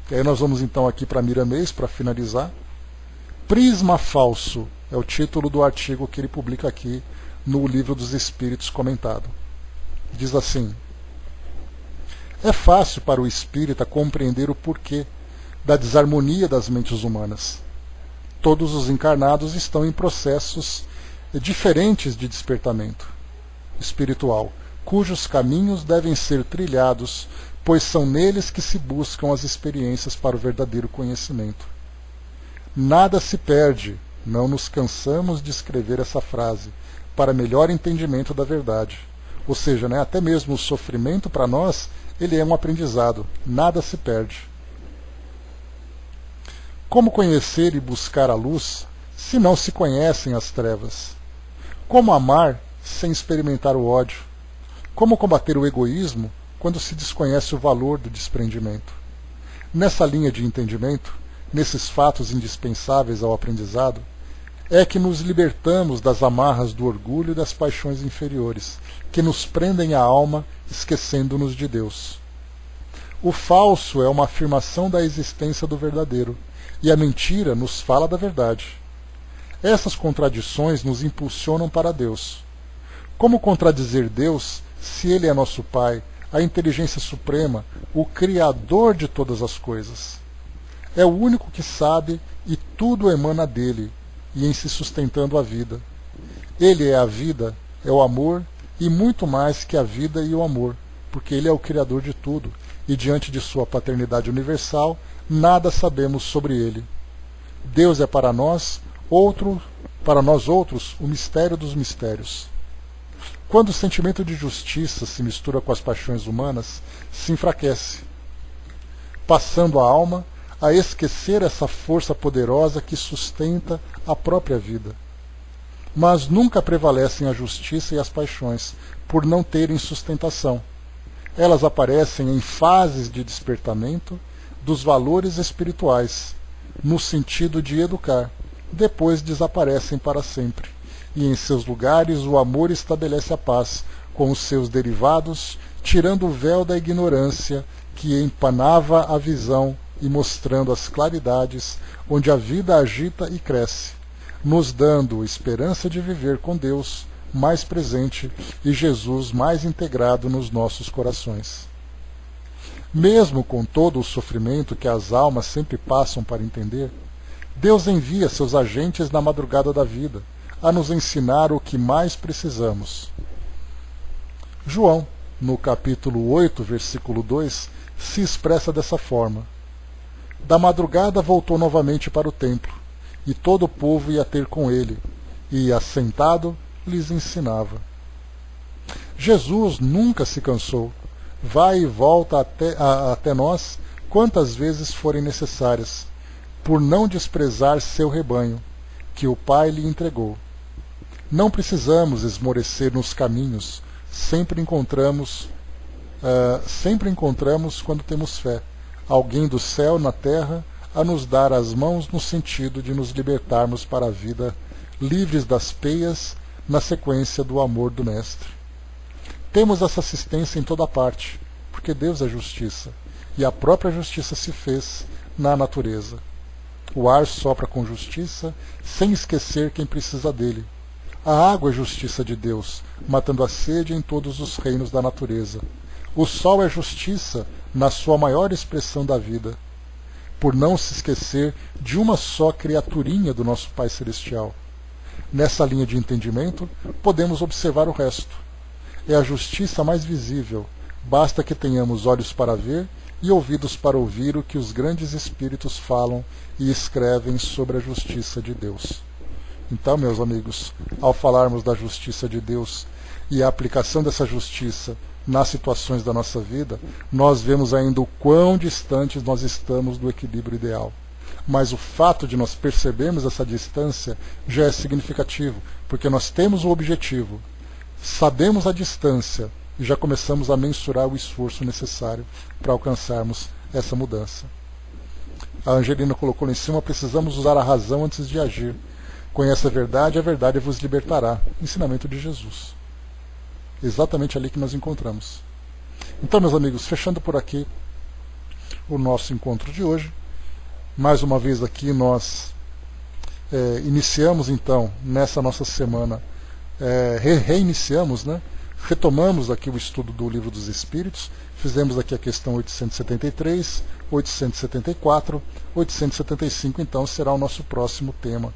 E aí nós vamos então aqui para Miramês, para finalizar. Prisma falso é o título do artigo que ele publica aqui no Livro dos Espíritos comentado. Diz assim: é fácil para o espírita compreender o porquê da desarmonia das mentes humanas. Todos os encarnados estão em processos diferentes de despertamento espiritual, cujos caminhos devem ser trilhados, pois são neles que se buscam as experiências para o verdadeiro conhecimento. Nada se perde, não nos cansamos de escrever essa frase, para melhor entendimento da verdade. Ou seja, né, até mesmo o sofrimento para nós, ele é um aprendizado, nada se perde. Como conhecer e buscar a luz, se não se conhecem as trevas? Como amar sem experimentar o ódio? Como combater o egoísmo quando se desconhece o valor do desprendimento? Nessa linha de entendimento, nesses fatos indispensáveis ao aprendizado, é que nos libertamos das amarras do orgulho e das paixões inferiores, que nos prendem a alma, esquecendo-nos de Deus. O falso é uma afirmação da existência do verdadeiro, e a mentira nos fala da verdade. Essas contradições nos impulsionam para Deus. Como contradizer Deus se Ele é nosso Pai, a inteligência suprema, o Criador de todas as coisas? É o único que sabe e tudo emana dele, e em se sustentando a vida. Ele é a vida, é o amor, e muito mais que a vida e o amor, porque Ele é o Criador de tudo, e diante de sua paternidade universal, nada sabemos sobre Ele. Deus é para nós outros, o mistério dos mistérios. Quando o sentimento de justiça se mistura com as paixões humanas, se enfraquece, passando a alma a esquecer essa força poderosa que sustenta a própria vida. Mas nunca prevalecem a justiça e as paixões, por não terem sustentação. Elas aparecem em fases de despertamento dos valores espirituais, no sentido de educar, depois desaparecem para sempre, e em seus lugares o amor estabelece a paz com os seus derivados, tirando o véu da ignorância que empanava a visão e mostrando as claridades onde a vida agita e cresce, nos dando esperança de viver com Deus mais presente e Jesus mais integrado nos nossos corações. Mesmo com todo o sofrimento que as almas sempre passam para entender, Deus envia seus agentes na madrugada da vida, a nos ensinar o que mais precisamos. João, no capítulo 8, versículo 2, se expressa dessa forma: da madrugada voltou novamente para o templo, e todo o povo ia ter com ele, e, assentado, lhes ensinava. Jesus nunca se cansou, vai e volta até nós quantas vezes forem necessárias, por não desprezar seu rebanho, que o Pai lhe entregou. Não precisamos esmorecer nos caminhos, sempre encontramos quando temos fé, alguém do céu na terra a nos dar as mãos no sentido de nos libertarmos para a vida, livres das peias, na sequência do amor do Mestre. Temos essa assistência em toda parte, porque Deus é justiça, e a própria justiça se fez na natureza. O ar sopra com justiça, sem esquecer quem precisa dele. A água é justiça de Deus, matando a sede em todos os reinos da natureza. O sol é justiça na sua maior expressão da vida. por não se esquecer de uma só criaturinha do nosso Pai Celestial. Nessa linha de entendimento, podemos observar o resto. É a justiça mais visível, basta que tenhamos olhos para ver e ouvidos para ouvir o que os grandes espíritos falam e escrevem sobre a justiça de Deus. Então, meus amigos, ao falarmos da justiça de Deus e a aplicação dessa justiça nas situações da nossa vida, nós vemos ainda o quão distantes nós estamos do equilíbrio ideal. Mas o fato de nós percebermos essa distância já é significativo, porque nós temos o objetivo, sabemos a distância e já começamos a mensurar o esforço necessário para alcançarmos essa mudança. A Angelina colocou lá em cima: precisamos usar a razão antes de agir. Conheça a verdade vos libertará. Ensinamento de Jesus. Exatamente ali que nós encontramos. Então, meus amigos, fechando por aqui o nosso encontro de hoje. Mais uma vez aqui nós iniciamos então, nessa nossa semana, reiniciamos, né? Retomamos aqui o estudo do Livro dos Espíritos, fizemos aqui a questão 873, 874, 875, então será o nosso próximo tema.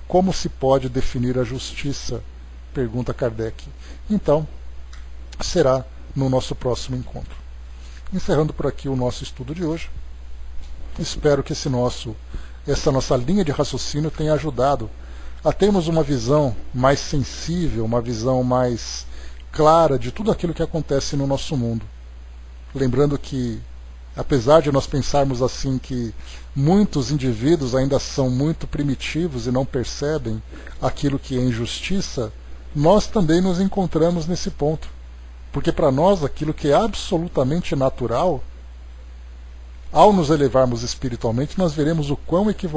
Como se pode definir a justiça? Pergunta Kardec. Então, será no nosso próximo encontro. Encerrando por aqui o nosso estudo de hoje. Espero que essa nossa linha de raciocínio tenha ajudado a termos uma visão mais sensível, uma visão mais clara de tudo aquilo que acontece no nosso mundo. Lembrando que, apesar de nós pensarmos assim que muitos indivíduos ainda são muito primitivos e não percebem aquilo que é injustiça, nós também nos encontramos nesse ponto. Porque para nós aquilo que é absolutamente natural, ao nos elevarmos espiritualmente, nós veremos o quão equivocado